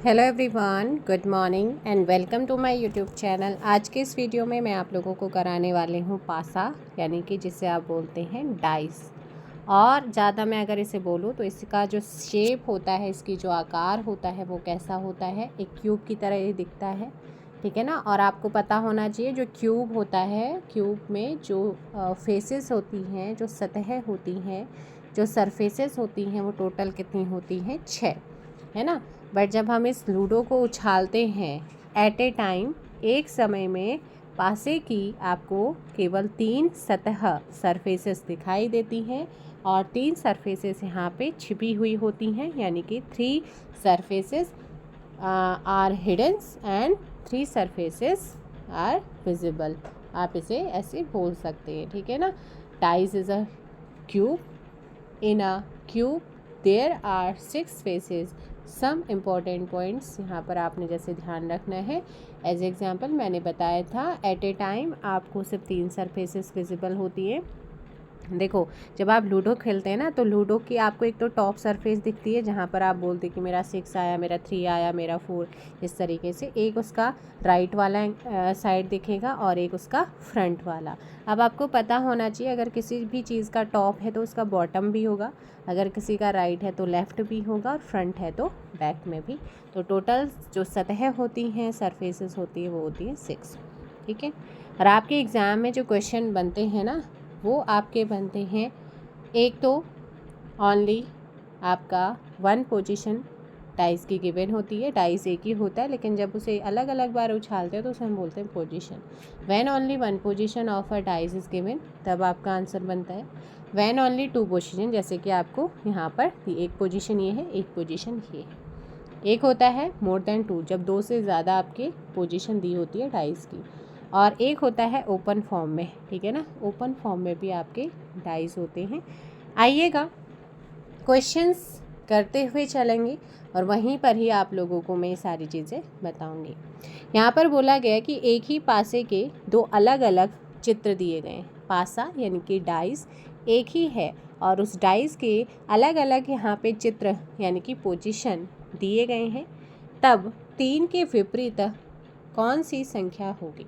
Hello everyone, good morning and welcome to my YouTube channel. आज के इस video में मैं आप लोगों को कराने वाली हूँ पासा, यानी कि जिसे आप बोलते हैं डाइस। और ज़्यादा मैं अगर इसे बोलूँ तो इसका जो शेप होता है, इसकी जो आकार होता है वो कैसा होता है, एक क्यूब की तरह ये दिखता है, ठीक है ना। और आपको पता होना चाहिए जो क्यूब होता है, क्यूब में जो फेसेस होती हैं, जो सतह होती हैं, जो सरफेसेस होती हैं, वो टोटल कितनी होती हैं? 6, है ना। बट जब हम इस लूडो को उछालते हैं एट ए टाइम, एक समय में पासे की आपको केवल 3 सतह सरफेसेस दिखाई देती हैं और 3 सरफेसेस यहाँ पे छिपी हुई होती हैं, यानी कि 3 surfaces are hidden and 3 surfaces are visible. आप इसे ऐसे बोल सकते हैं, ठीक है ना। Dice is a cube, in a cube there are 6 faces. Some important points यहाँ पर आपने जैसे ध्यान रखना है। एज एग्जांपल मैंने बताया था, एट ए टाइम आपको सिर्फ 3 सरफेसेस विजिबल होती है। देखो, जब आप लूडो खेलते हैं ना, तो लूडो की आपको एक तो टॉप सरफेस दिखती है जहाँ पर आप बोलते हैं कि मेरा 6 आया, मेरा 3 आया, मेरा 4, इस तरीके से। एक उसका राइट वाला साइड दिखेगा और एक उसका फ्रंट वाला। अब आपको पता होना चाहिए, अगर किसी भी चीज़ का टॉप है तो उसका बॉटम भी होगा, अगर किसी का राइट है तो लेफ़्ट भी होगा, और फ्रंट है तो बैक में भी। तो टोटल जो सतह होती हैं, सरफेसेस होती है, वो होती है 6, ठीक है। और आपके एग्ज़ाम में जो क्वेश्चन बनते हैं ना, वो आपके बनते हैं, एक तो ओनली आपका 1 पोजीशन डाइस की गिवन होती है। डाइस एक ही होता है, लेकिन जब उसे अलग अलग बार उछालते हैं तो उसे हम बोलते हैं position. When only 1 position of a dice is given, तब आपका आंसर बनता है। व्हेन ओनली 2 पोजीशन, जैसे कि आपको यहाँ पर एक पोजीशन ये है, एक पोजीशन ये है। एक होता है मोर देन 2, जब 2 से ज़्यादा आपके पोजीशन दी होती है डाइस की। और एक होता है ओपन फॉर्म में, ठीक है ना। ओपन फॉर्म में भी आपके डाइस होते हैं। आइएगा, क्वेश्चंस करते हुए चलेंगे और वहीं पर ही आप लोगों को मैं ये सारी चीज़ें बताऊंगी। यहाँ पर बोला गया कि एक ही पासे के 2 अलग अलग चित्र दिए गए हैं। पासा यानी कि डाइस एक ही है और उस डाइस के अलग अलग यहाँ पे चित्र यानी कि पोजीशन दिए गए हैं। तब 3 के विपरीत कौन सी संख्या होगी?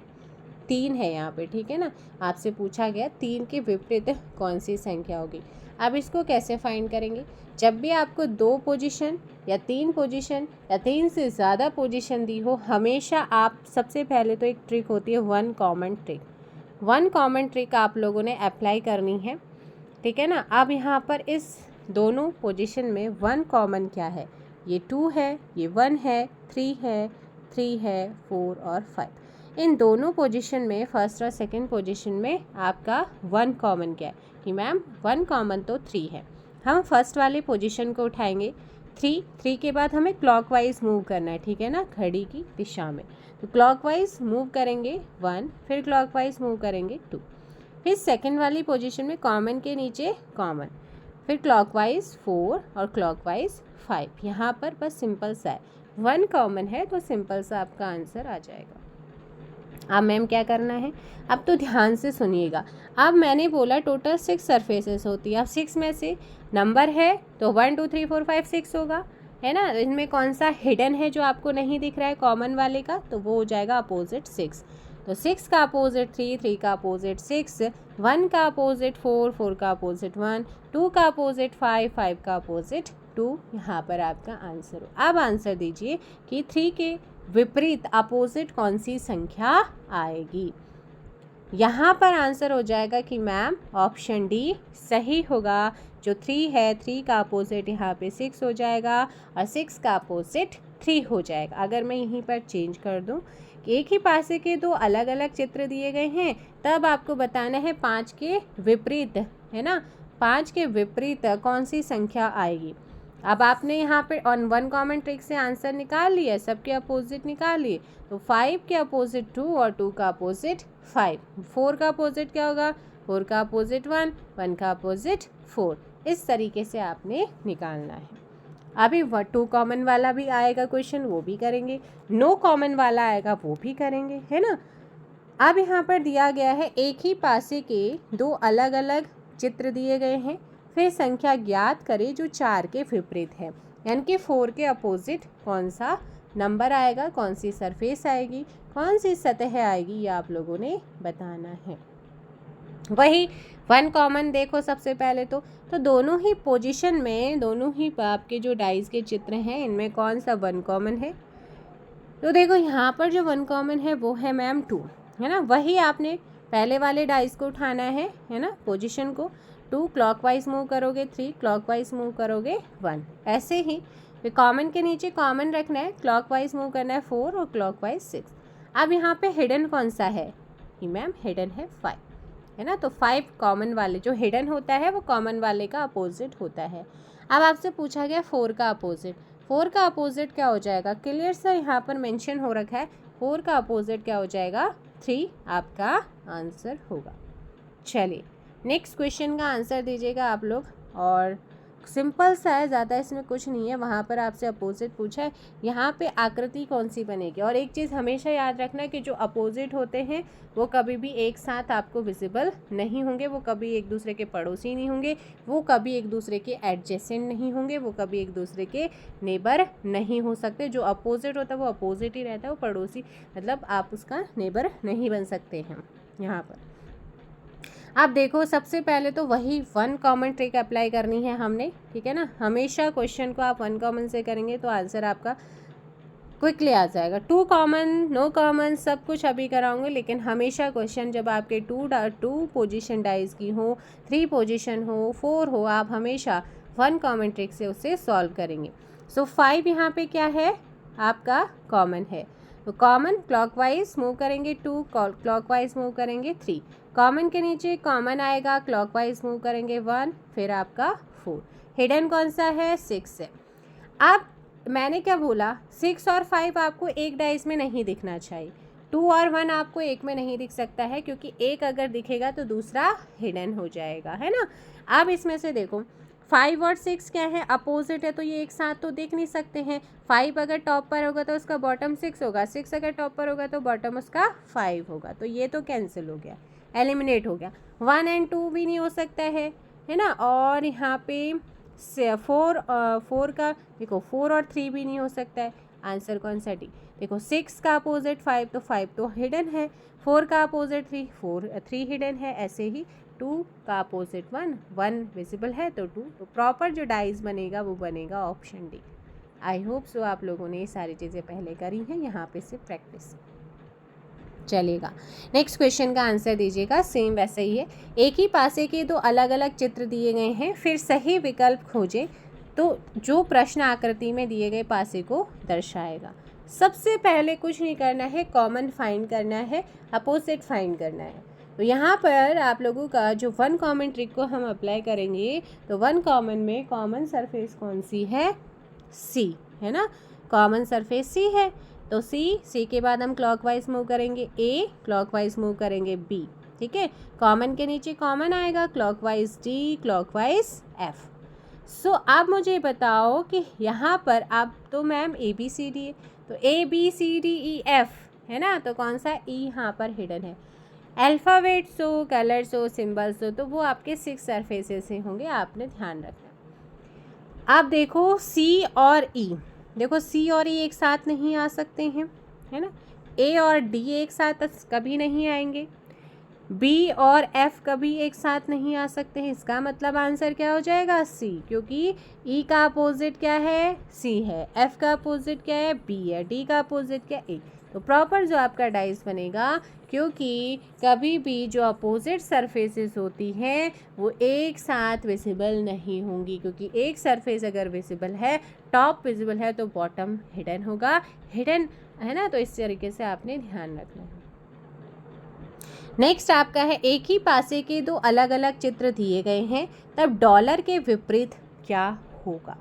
3 है यहाँ पे, ठीक है ना। आपसे पूछा गया 3 के विपरीत कौन सी संख्या होगी। अब इसको कैसे फाइंड करेंगे? जब भी आपको 2 पोजीशन या 3 पोजीशन या 3 से ज़्यादा पोजीशन दी हो, हमेशा आप सबसे पहले तो एक ट्रिक होती है 1 कॉमन ट्रिक। 1 कॉमन ट्रिक आप लोगों ने अप्लाई करनी है, ठीक है ना। अब यहाँ पर इस दोनों पोजीशन में 1 कॉमन क्या है? ये 2 है, ये 1 है, 3 है, 3 है, 4 और 5। इन दोनों पोजीशन में, फर्स्ट और सेकंड पोजीशन में आपका 1 कॉमन क्या है? कि मैम 1 कॉमन तो 3 है। हम फर्स्ट वाले पोजीशन को उठाएंगे 3 के बाद हमें क्लॉकवाइज मूव करना है, ठीक है ना, घड़ी की दिशा में। तो क्लॉकवाइज मूव करेंगे 1, फिर क्लॉकवाइज मूव करेंगे 2, फिर सेकंड वाली पोजीशन में कॉमन के नीचे कॉमन, फिर क्लॉकवाइज 4 और क्लॉकवाइज 5। यहाँ पर बस सिंपल सा है, 1 कॉमन है तो सिंपल सा आपका आंसर आ जाएगा। अब मैम क्या करना है? अब तो ध्यान से सुनिएगा। अब मैंने बोला टोटल 6 सरफेसेस होती है। अब 6 में से नंबर है तो 1 2 3 4 5 6 होगा, है ना। इनमें कौन सा हिडन है जो आपको नहीं दिख रहा है कॉमन वाले का? तो वो हो जाएगा अपोजिट 6। तो 6 का अपोजिट 3, 3 का अपोजिट 6, 1 का अपोजिट 4, 4 का अपोजिट 1, 2 का अपोजिट 5, 5 का अपोजिट 2। यहाँ पर आपका आंसर हो। अब आंसर दीजिए कि 3 के विपरीत अपोजिट कौन सी संख्या आएगी? यहाँ पर आंसर हो जाएगा कि मैम ऑप्शन डी सही होगा। जो 3 है, 3 का अपोजिट यहाँ पे 6 हो जाएगा और 6 का अपोजिट 3 हो जाएगा। अगर मैं यहीं पर चेंज कर दूँ कि एक ही पासे के 2 अलग अलग चित्र दिए गए हैं, तब आपको बताना है 5 के विपरीत, है ना, 5 के विपरीत कौन सी संख्या आएगी। अब आपने यहाँ पे ऑन 1 कॉमन ट्रिक से आंसर निकाल लिया, सबके अपोजिट निकाल लिए। तो 5 के अपोजिट 2 और 2 का अपोजिट 5। 4 का अपोजिट क्या होगा? 4 का अपोजिट 1, 1 का अपोजिट 4। इस तरीके से आपने निकालना है। अभी 2 कॉमन वाला भी आएगा क्वेश्चन, वो भी करेंगे। नो कॉमन वाला आएगा, वो भी करेंगे, है ना। अब यहाँ पर दिया गया है एक ही पासे के 2 अलग अलग चित्र दिए गए हैं, फिर संख्या ज्ञात करें जो 4 के विपरीत है, यानी कि 4 के अपोजिट कौन सा नंबर आएगा, कौन सी सरफेस आएगी, कौन सी सतह आएगी, ये आप लोगों ने बताना है। वही वन कॉमन देखो सबसे पहले तो दोनों ही पोजीशन में, दोनों ही आपके जो डाइस के चित्र हैं इनमें कौन सा वन कॉमन है। तो देखो यहाँ पर जो वन कॉमन है वो है मैम 2, है ना। वही आपने पहले वाले डाइस को उठाना है ना। पोजीशन को 2 क्लॉकवाइज मूव करोगे 3, क्लॉकवाइज मूव करोगे 1, ऐसे ही फिर कॉमन के नीचे कॉमन रखना है, क्लॉकवाइज मूव करना है 4 और क्लॉकवाइज 6। अब यहाँ पे हिडन कौन सा है कि मैम हिडन है 5, है ना। तो 5 कॉमन वाले, जो हिडन होता है वो कॉमन वाले का अपोजिट होता है। अब आपसे पूछा गया 4 का अपोजिट, 4 का अपोजिट क्या हो जाएगा, क्लियर सा यहाँ पर मेंशन हो रखा है। 4 का अपोजिट क्या हो जाएगा, 3 आपका आंसर होगा। चलिए नेक्स्ट क्वेश्चन का आंसर दीजिएगा आप लोग, और सिंपल सा है, ज़्यादा इसमें कुछ नहीं है। वहाँ पर आपसे अपोजिट पूछा है, यहाँ पे आकृति कौन सी बनेगी। और एक चीज़ हमेशा याद रखना कि जो अपोजिट होते हैं वो कभी भी एक साथ आपको विजिबल नहीं होंगे, वो कभी एक दूसरे के पड़ोसी नहीं होंगे, वो कभी एक दूसरे के एडजेसेंट नहीं होंगे, वो कभी एक दूसरे के नेबर नहीं हो सकते। जो अपोजिट होता है वो अपोजिट ही रहता है, वो पड़ोसी मतलब आप उसका नेबर नहीं बन सकते हैं यहाँ पर। अब देखो सबसे पहले तो वही वन कॉमन ट्रिक अप्लाई करनी है हमने, ठीक है ना। हमेशा क्वेश्चन को आप वन कॉमन से करेंगे तो आंसर आपका क्विकली आ जाएगा। 2 कॉमन, नो कॉमन सब कुछ अभी कराऊंगे, लेकिन हमेशा क्वेश्चन जब आपके 2 पोजीशन डाइज की हो, 3 पोजीशन हो, 4 हो, आप हमेशा वन कॉमन ट्रिक से उसे सॉल्व करेंगे। सो 5 यहाँ पे क्या है आपका कॉमन है, तो कॉमन क्लॉकवाइज मूव करेंगे 2, क्लॉकवाइज मूव करेंगे 3, कॉमन के नीचे कॉमन आएगा, क्लॉकवाइज मूव करेंगे 1, फिर आपका 4। हिडन कौन सा है, 6 है। अब मैंने क्या बोला, 6 और 5 आपको एक डाइस में नहीं दिखना चाहिए, 2 और 1 आपको एक में नहीं दिख सकता है, क्योंकि एक अगर दिखेगा तो दूसरा हिडन हो जाएगा, है ना। अब इसमें से देखो 5 और 6 क्या है, अपोजिट है, तो ये एक साथ तो देख नहीं सकते हैं। 5 अगर टॉप पर होगा तो उसका बॉटम 6 होगा, 6 अगर टॉप पर होगा तो बॉटम उसका 5 होगा, तो ये तो कैंसिल हो गया, एलिमिनेट हो गया। 1 और 2 भी नहीं हो सकता है ना। और यहाँ पे 4 का देखो 4 और 3 भी नहीं हो सकता है, आंसर कौन सा डी। देखो 6 का अपोजिट 5, तो 5 तो हिडन है, 4 का अपोजिट 3 हिडन है, ऐसे ही 2 का अपोजिट 1 विजिबल है, तो 2, तो प्रॉपर जो डाइज बनेगा वो बनेगा option D. I hope so आप लोगों ने ये सारी चीज़ें पहले करी हैं, यहाँ पे से प्रैक्टिस चलेगा। नेक्स्ट क्वेश्चन का आंसर दीजिएगा, सेम वैसे ही है। एक ही पासे के 2 अलग अलग चित्र दिए गए हैं, फिर सही विकल्प खोजें तो जो प्रश्न आकृति में दिए गए पासे को दर्शाएगा। सबसे पहले कुछ नहीं करना है, कॉमन फाइंड करना है, अपोजिट फाइंड करना है। तो यहाँ पर आप लोगों का जो वन कॉमन ट्रिक को हम अप्लाई करेंगे, तो वन कॉमन में कॉमन सरफेस कौन सी है, सी, है ना। कॉमन सरफेस सी है, तो सी के बाद हम क्लॉकवाइज मूव करेंगे ए, क्लॉकवाइज मूव करेंगे बी, ठीक है। कॉमन के नीचे कॉमन आएगा, clockwise D, clockwise F. So अब मुझे बताओ कि यहाँ पर आप तो ma'am A B C D है, तो A B C D E F है ना, तो कौन सा ई यहाँ पर हिडन है। अल्फ़ाबेट्स हो, कलर्स हो, सिम्बल्स हो, तो वो आपके 6 सरफेसेस से होंगे, आपने ध्यान रखना। अब देखो सी और ई, देखो सी और ई एक साथ नहीं आ सकते हैं, है ना। ए और डी एक साथ कभी नहीं आएंगे, बी और एफ कभी एक साथ नहीं आ सकते हैं। इसका मतलब आंसर क्या हो जाएगा, सी, क्योंकि ई का अपोजिट क्या है, सी है, एफ का अपोजिट क्या है, बी है, डी का अपोजिट क्या है, ए। तो प्रॉपर जो आपका डाइस बनेगा, क्योंकि कभी भी जो अपोजिट सरफेसेस होती हैं वो एक साथ विजिबल नहीं होंगी, क्योंकि एक सरफेस अगर विजिबल है, टॉप विजिबल है, तो बॉटम हिडन होगा, हिडन है ना। तो इस तरीके से आपने ध्यान रखना है। नेक्स्ट आपका है, एक ही पासे के 2 अलग अलग चित्र दिए गए हैं, तब डॉलर के विपरीत क्या होगा।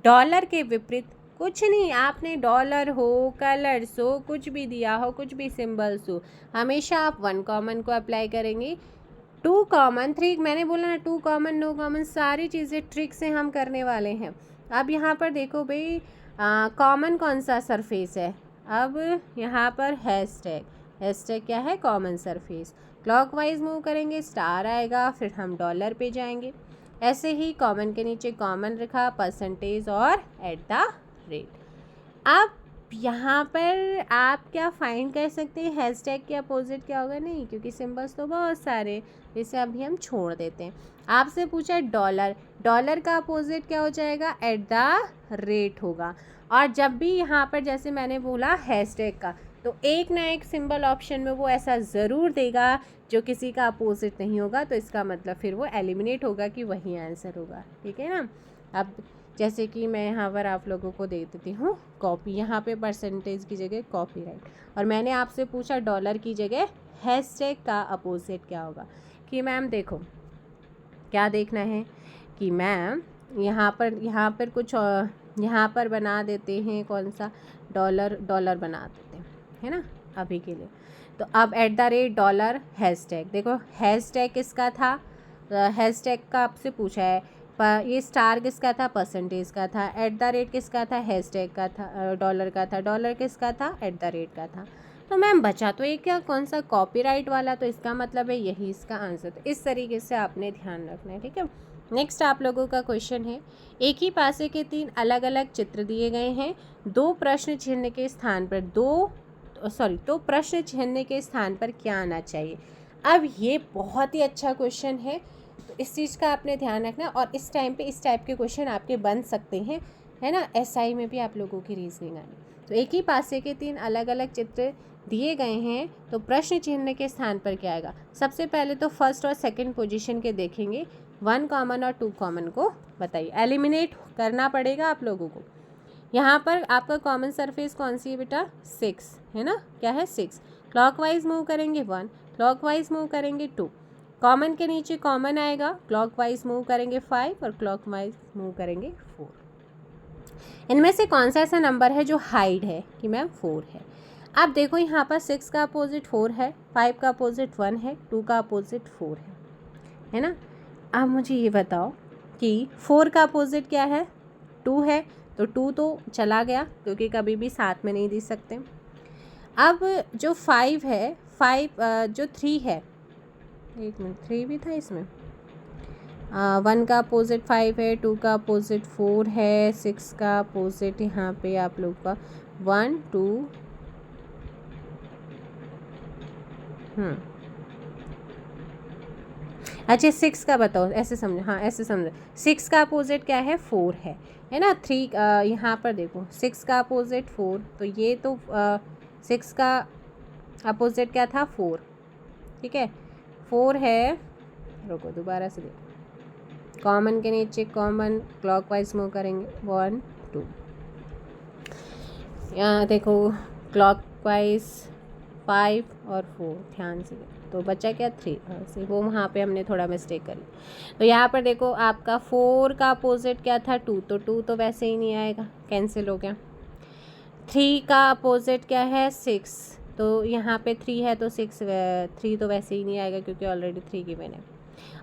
डॉलर के विपरीत कुछ नहीं, आपने डॉलर हो, कलर्स हो, कुछ भी दिया हो, कुछ भी सिंबल्स हो, हमेशा आप वन कॉमन को अप्लाई करेंगे। 2 कॉमन 3 मैंने बोला ना, 2 कॉमन नो कॉमन सारी चीज़ें ट्रिक से हम करने वाले हैं। अब यहाँ पर देखो भाई, कॉमन कौन सा सरफेस है, अब यहाँ पर हैशटैग, हैशटैग क्या है, कॉमन सरफेस। क्लॉकवाइज मूव करेंगे, स्टार आएगा, फिर हम डॉलर पे जाएंगे। ऐसे ही कॉमन के नीचे कॉमन रखा, परसेंटेज और एट द रेट। अब यहाँ पर आप क्या फाइंड कर सकते हैं हैशटैग के अपोजिट क्या होगा? नहीं, क्योंकि सिंबल्स तो बहुत सारे, इसे अभी हम छोड़ देते हैं। आपसे पूछा है डॉलर, डॉलर का अपोजिट क्या हो जाएगा? एट द रेट होगा। और जब भी यहाँ पर जैसे मैंने बोला हैशटैग का, तो एक ना एक सिंबल ऑप्शन में वो ऐसा ज़रूर देगा जो किसी का अपोजिट नहीं होगा, तो इसका मतलब फिर वो एलिमिनेट होगा कि वही आंसर होगा। ठीक है ना। अब जैसे कि मैं यहाँ पर आप लोगों को दे देती हूँ कॉपी, यहाँ पे परसेंटेज की जगह कॉपीराइट, और मैंने आपसे पूछा डॉलर की जगह हैशटैग का अपोजिट क्या होगा। कि मैम देखो क्या देखना है कि मैम यहाँ पर कुछ यहाँ पर बना देते हैं, कौन सा? डॉलर बना देते हैं, है ना अभी के लिए। तो अब at the rate dollar hashtag, देखो हैशटैग किसका था? हैशटैग का आपसे पूछा है, ये स्टार किसका था? परसेंटेज का था। एट द रेट किसका था? हैशटैग का था, डॉलर का था। डॉलर किसका था? एट द रेट का था। तो मैम बचा तो एक क्या, कौन सा? कॉपीराइट वाला। तो इसका मतलब है यही इसका आंसर। तो इस तरीके से आपने ध्यान रखना है। ठीक है। नेक्स्ट आप लोगों का क्वेश्चन है, एक ही पासे के 3 अलग अलग चित्र दिए गए हैं, दो प्रश्न चिन्ह के स्थान पर तो प्रश्न चिन्ह के स्थान पर क्या आना चाहिए? अब ये बहुत ही अच्छा क्वेश्चन है, तो इस चीज़ का आपने ध्यान रखना। और इस टाइम पे इस टाइप के क्वेश्चन आपके बन सकते हैं, है ना। एसआई में भी आप लोगों की रीजनिंग आनी। तो एक ही पासे के 3 अलग अलग चित्र दिए गए हैं, तो प्रश्न चिन्ह के स्थान पर क्या आएगा? सबसे पहले तो फर्स्ट और सेकंड पोजीशन के देखेंगे, 1 कॉमन और 2 कॉमन को बताइए। एलिमिनेट करना पड़ेगा आप लोगों को। यहाँ पर आपका कॉमन सरफेस कौन सी है बेटा? 6 है ना। क्या है? 6। क्लॉकवाइज मूव करेंगे 1, क्लॉकवाइज मूव करेंगे 2, कॉमन के नीचे कॉमन आएगा, क्लॉकवाइज मूव करेंगे 5 और क्लॉकवाइज मूव करेंगे 4। इनमें से कौन सा ऐसा नंबर है जो हाइड है? कि मैम 4 है। आप देखो यहाँ पर 6 का अपोजिट 4 है, 5 का अपोजिट 1 है, 2 का अपोजिट 4 है ना। अब मुझे ये बताओ कि 4 का अपोजिट क्या है? 2 है, तो 2 तो चला गया क्योंकि कभी भी साथ में नहीं दे सकते। अब जो 5 है, 5 जो 3 है, एक मिनट, 3 भी था इसमें। 1 का अपोजिट 5 है, 2 का अपोजिट 4 है, 6 का अपोजिट यहाँ पे आप लोग का 1 2 अच्छा 6 का बताओ, ऐसे समझो, हाँ ऐसे समझो। 6 का अपोजिट क्या है? 4 है ना। 3 यहाँ पर देखो 6 का अपोजिट 4, तो ये तो 6 का अपोजिट क्या था? 4। ठीक है, 4 है। रुको दोबारा से देखो, कॉमन के नीचे कॉमन, क्लॉकवाइज मूव करेंगे 1 2। यहाँ देखो क्लॉकवाइज 5 और 4, ध्यान से देखो। तो बचा क्या? 3 से, वो वहाँ पे हमने थोड़ा मिस्टेक करी। तो यहाँ पर देखो आपका 4 का अपोजिट क्या था? 2, तो 2 तो वैसे ही नहीं आएगा, कैंसिल हो गया। 3 का अपोजिट क्या है? 6, तो यहाँ पे 3 है तो 3 तो वैसे ही नहीं आएगा क्योंकि ऑलरेडी 3 गिवन है,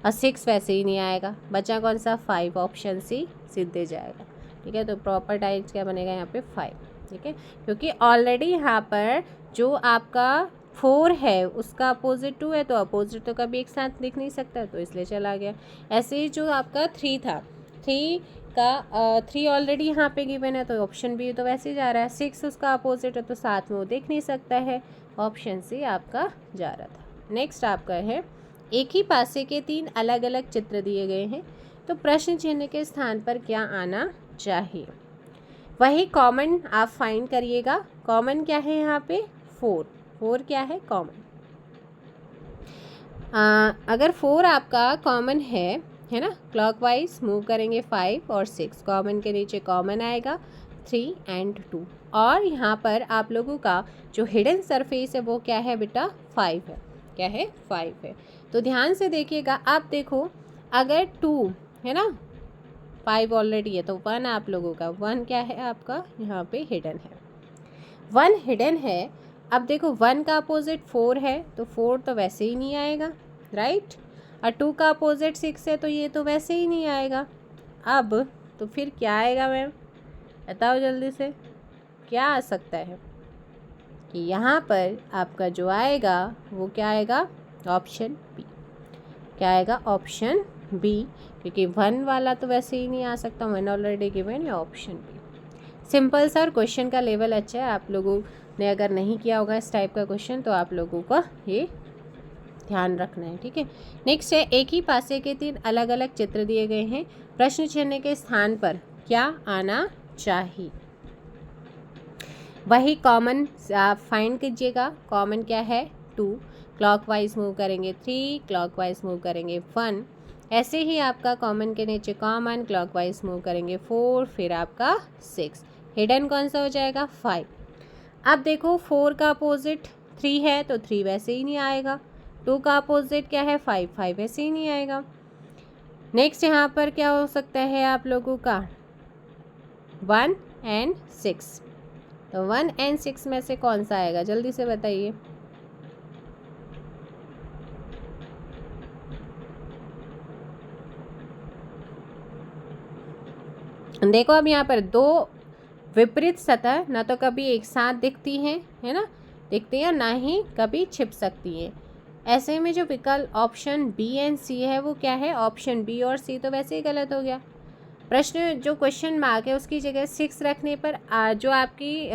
और 6 वैसे ही नहीं आएगा। बचा कौन सा? 5, ऑप्शन सी सीधे जाएगा। ठीक है, तो प्रॉपर टाइप्स क्या बनेगा यहाँ पे? 5। ठीक है, क्योंकि ऑलरेडी यहाँ पर जो आपका 4 है उसका अपोजिट 2 है, तो अपोजिट तो कभी एक साथ लिख नहीं सकता, तो इसलिए चला गया। ऐसे ही जो आपका 3 था, 3 ऑलरेडी यहाँ पे गिवन है, तो ऑप्शन बी तो वैसे ही जा रहा है। 6 उसका अपोजिट है, तो साथ में वो देख नहीं सकता है, ऑप्शन सी आपका जा रहा था। नेक्स्ट आपका है, एक ही पासे के 3 अलग अलग चित्र दिए गए हैं, तो प्रश्न चिन्ह के स्थान पर क्या आना चाहिए? वही कॉमन आप फाइंड करिएगा। कॉमन क्या है यहाँ पे? 4 क्या है? कॉमन। अगर 4 आपका कॉमन है ना, क्लॉकवाइज मूव करेंगे 5 और 6, कॉमन के नीचे कॉमन आएगा 3 और 2, और यहाँ पर आप लोगों का जो हिडन सरफेस है वो क्या है बेटा? 5 है। क्या है? 5 है। तो ध्यान से देखिएगा। आप देखो अगर 2 है ना, 5 ऑलरेडी है, तो 1 आप लोगों का 1 क्या है आपका? यहाँ पे हिडन है, 1 हिडन है। अब देखो 1 का अपोजिट 4 है, तो 4 तो वैसे ही नहीं आएगा, राइट। और 2 का अपोजिट 6 है, तो ये तो वैसे ही नहीं आएगा। अब तो फिर क्या आएगा मैम? बताओ जल्दी से, क्या आ सकता है? कि यहाँ पर आपका जो आएगा वो क्या आएगा? Option B. क्या आएगा? ऑप्शन बी, क्योंकि 1 वाला तो वैसे ही नहीं आ सकता, 1 ऑलरेडी गिवन है, ऑप्शन बी। सिंपल सा और क्वेश्चन का लेवल अच्छा है। आप लोगों ने अगर नहीं किया होगा इस टाइप का क्वेश्चन तो आप लोगों का ये ध्यान रखना है, ठीक है। नेक्स्ट है, एक ही पासे के 3 अलग अलग चित्र दिए गए हैं, प्रश्न चिन्ह के स्थान पर क्या आना चाहिए। वही कॉमन फाइंड कीजिएगा। कॉमन क्या है 2, क्लॉकवाइज मूव करेंगे 3, क्लॉकवाइज मूव करेंगे 1, ऐसे ही आपका कॉमन के नीचे कॉमन, क्लॉकवाइज मूव करेंगे 4, फिर आपका 6, हिडन कौन सा हो जाएगा 5। अब देखो 4 का अपोजिट 3 है तो 3 वैसे ही नहीं आएगा, 2 का अपोजिट क्या है 5, 5 वैसे ही नहीं आएगा। नेक्स्ट यहाँ पर क्या हो सकता है आप लोगों का 1 एंड 6, तो 1 एंड 6 में से कौन सा आएगा जल्दी से बताइए। देखो अब यहाँ पर 2 विपरीत सतह ना तो कभी एक साथ दिखती हैं, है ना, दिखती है, ना ही कभी छिप सकती है। ऐसे में जो विकल्प ऑप्शन बी एंड सी है वो क्या है, ऑप्शन बी और सी तो वैसे ही गलत हो गया। प्रश्न जो क्वेश्चन मार्क है उसकी जगह 6 रखने पर जो आपकी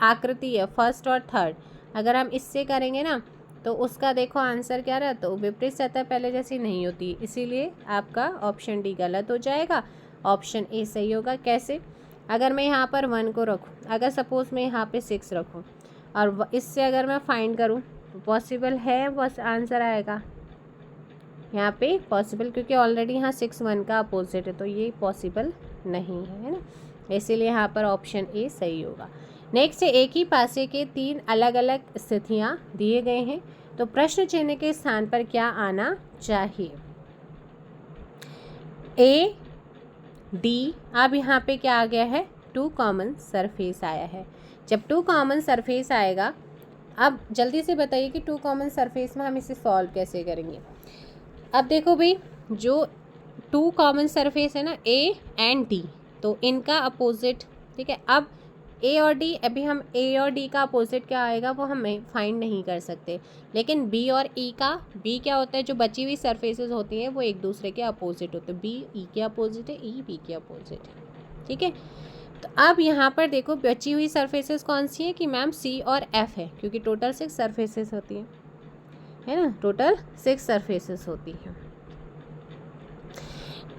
आकृति है फर्स्ट और थर्ड, अगर हम इससे करेंगे ना तो उसका देखो आंसर क्या रहा, तो विपरीत सतह पहले जैसी नहीं होती, इसीलिए आपका ऑप्शन डी गलत हो जाएगा, ऑप्शन ए सही होगा। कैसे, अगर मैं यहाँ पर 1 को रखूँ, अगर सपोज़ मैं यहाँ पे 6 रखूँ और इससे अगर मैं फाइंड करूँ तो पॉसिबल है, बस आंसर आएगा यहाँ पे पॉसिबल, क्योंकि ऑलरेडी यहाँ 6 1 का अपोजिट है तो ये पॉसिबल नहीं है ना, इसीलिए यहाँ पर ऑप्शन ए सही होगा। नेक्स्ट है, एक ही पासे के 3 अलग अलग स्थितियाँ दिए गए हैं तो प्रश्न चिन्ह के स्थान पर क्या आना चाहिए। ए डी, अब यहाँ पे क्या आ गया है 2 कॉमन सरफेस आया है। जब 2 कॉमन सरफेस आएगा, अब जल्दी से बताइए कि 2 कॉमन सरफेस में हम इसे सॉल्व कैसे करेंगे। अब देखो भाई, जो 2 कॉमन सरफेस है ना ए एंड डी, तो इनका अपोजिट, ठीक है। अब ए और डी, अभी हम ए और डी का अपोजिट क्या आएगा वो हम फाइंड नहीं कर सकते, लेकिन बी और ई का, बी क्या होता है, जो बची हुई सरफेसेस होती हैं वो एक दूसरे के अपोजिट होते हैं, बी ई के अपोजिट है, ई बी के अपोजिट है, ठीक है। तो अब यहाँ पर देखो बची हुई सरफेसेस कौन सी है कि मैम सी और एफ है, क्योंकि टोटल 6 सरफेसेस होती हैं, है ना, टोटल 6 सरफेसेस होती हैं।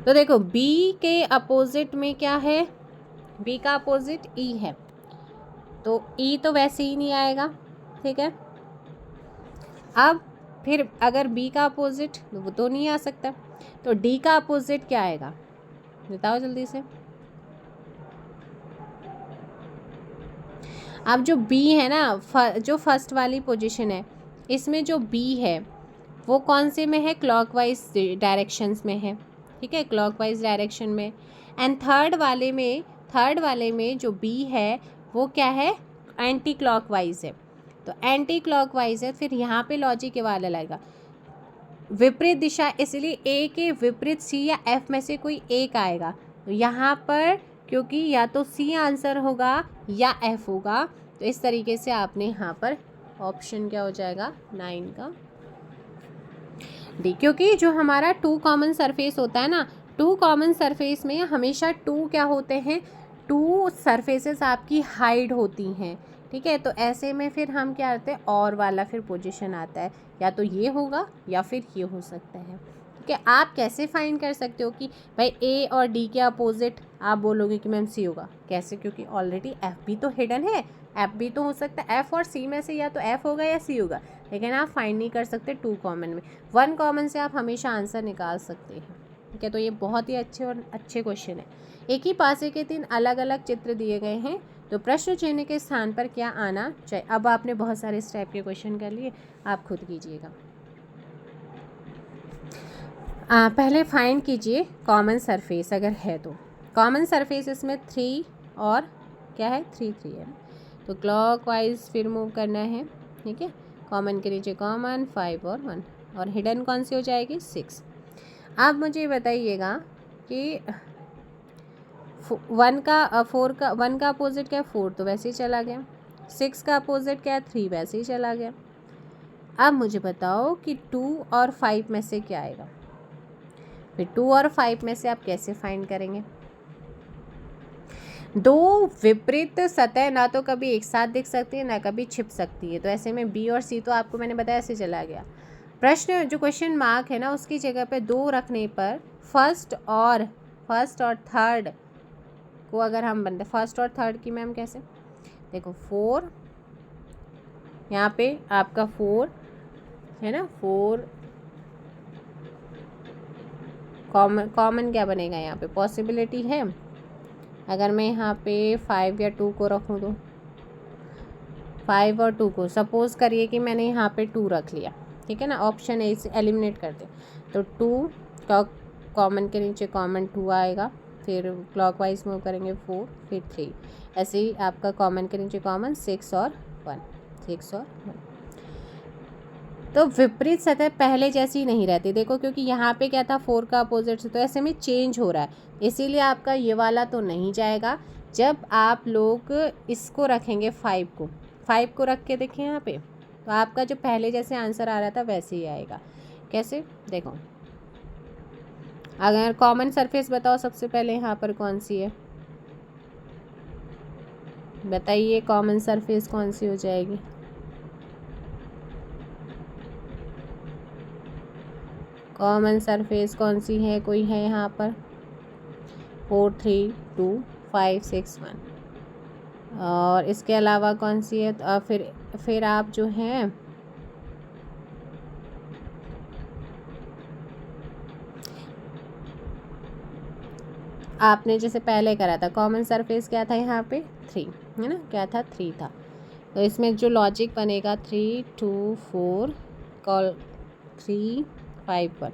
तो देखो बी के अपोजिट में क्या है, बी का अपोजिट ई है, तो ई तो वैसे ही नहीं आएगा, ठीक है। अब फिर अगर बी का अपोजिट वो तो नहीं आ सकता, तो डी का अपोजिट क्या आएगा बताओ जल्दी से। अब जो बी है ना, जो फर्स्ट वाली पोजीशन है, इसमें जो बी है वो कौन से में है, क्लॉकवाइज डायरेक्शंस में है, ठीक है, क्लॉकवाइज डायरेक्शन में। एंड थर्ड वाले में जो बी है वो क्या है, एंटी क्लॉकवाइज है, तो एंटी क्लॉकवाइज है, फिर यहाँ पे लॉजिक के वाला लगेगा विपरीत दिशा, इसलिए ए के विपरीत सी या एफ में से कोई एक आएगा, तो यहाँ पर क्योंकि या तो सी आंसर होगा या एफ होगा, तो इस तरीके से आपने यहाँ पर ऑप्शन क्या हो जाएगा 9 का डी, क्योंकि जो हमारा 2 कॉमन सरफेस होता है ना, 2 कॉमन सरफेस में हमेशा 2 क्या होते हैं, 2 सरफेसेस आपकी हाइड होती हैं, ठीक है। तो ऐसे में फिर हम क्या करते हैं, और वाला फिर पोजीशन आता है, या तो ये होगा या फिर ये हो सकता है, ठीक है। आप कैसे फाइंड कर सकते हो कि भाई ए और डी के अपोजिट, आप बोलोगे कि मैम सी होगा, कैसे, क्योंकि ऑलरेडी एफ भी तो हिडन है, एफ भी तो हो सकता है, एफ और सी में से या तो एफ होगा या सी होगा, लेकिन आप फाइंड नहीं कर सकते 2 कॉमन में। 1 कॉमन से आप हमेशा आंसर निकाल सकते हैं, ठीक है। तो ये बहुत ही अच्छे क्वेश्चन है। एक ही पासे के 3 अलग अलग चित्र दिए गए हैं तो प्रश्न चिन्ह के स्थान पर क्या आना चाहिए। अब आपने बहुत सारे इस टाइप के क्वेश्चन कर लिए, आप खुद कीजिएगा। पहले फाइंड कीजिए कॉमन सरफेस, अगर है तो कॉमन सरफेस इसमें 3 और क्या है 3 3 है, तो क्लॉकवाइज फिर मूव करना है, ठीक है। कॉमन के नीचे कॉमन, 5 और 1, और हिडन कौन सी हो जाएगी 6। अब मुझे बताइएगा कि 1 का अपोजिट क्या है 4, तो वैसे ही चला गया, 6 का अपोजिट क्या है 3, वैसे ही चला गया। अब मुझे बताओ कि 2 और 5 में से क्या आएगा, फिर 2 और 5 में से आप कैसे फाइंड करेंगे। दो विपरीत सतह ना तो कभी एक साथ दिख सकती है ना कभी छिप सकती है, तो ऐसे में बी और सी तो आपको मैंने बताया ऐसे चला गया। प्रश्न जो क्वेश्चन मार्क है ना उसकी जगह पे 2 रखने पर फर्स्ट और थर्ड को अगर हम बनते फर्स्ट और थर्ड की मैम कैसे, देखो 4 यहाँ पे आपका 4 है ना, 4 कॉमन क्या बनेगा यहाँ पे, पॉसिबिलिटी है अगर मैं यहाँ पे 5 या 2 को रखूँ तो 5 और 2 को सपोज़ करिए कि मैंने यहाँ पे 2 रख लिया, ठीक है ना, ऑप्शन ए से एलिमिनेट करते तो 2 का कॉमन के नीचे कॉमन 2 आएगा, फिर क्लॉकवाइज मूव करेंगे 4 फिर 3, ऐसे ही आपका कॉमन के नीचे कॉमन 6 और 1। तो विपरीत सतह पहले जैसी नहीं रहती, देखो क्योंकि यहाँ पे क्या था 4 का अपोजिट से, तो ऐसे में चेंज हो रहा है, इसीलिए आपका ये वाला तो नहीं जाएगा। जब आप लोग इसको रखेंगे 5 को रख के देखें यहाँ पे, तो आपका जो पहले जैसे आंसर आ रहा था वैसे ही आएगा। कैसे, देखो अगर कॉमन सरफेस बताओ सबसे पहले यहाँ पर कौन सी है, बताइए कॉमन सरफेस कौन सी हो जाएगी। कॉमन सरफेस कौन सी है, कोई है यहाँ पर, 4 3 2 5 6 1, और इसके अलावा कौन सी है, तो फिर आप जो हैं आपने जैसे पहले करा था कॉमन सरफेस क्या था यहाँ पे 3 है ना, क्या था 3 था, तो इसमें जो लॉजिक बनेगा 3 2 4 कॉल 3 5 1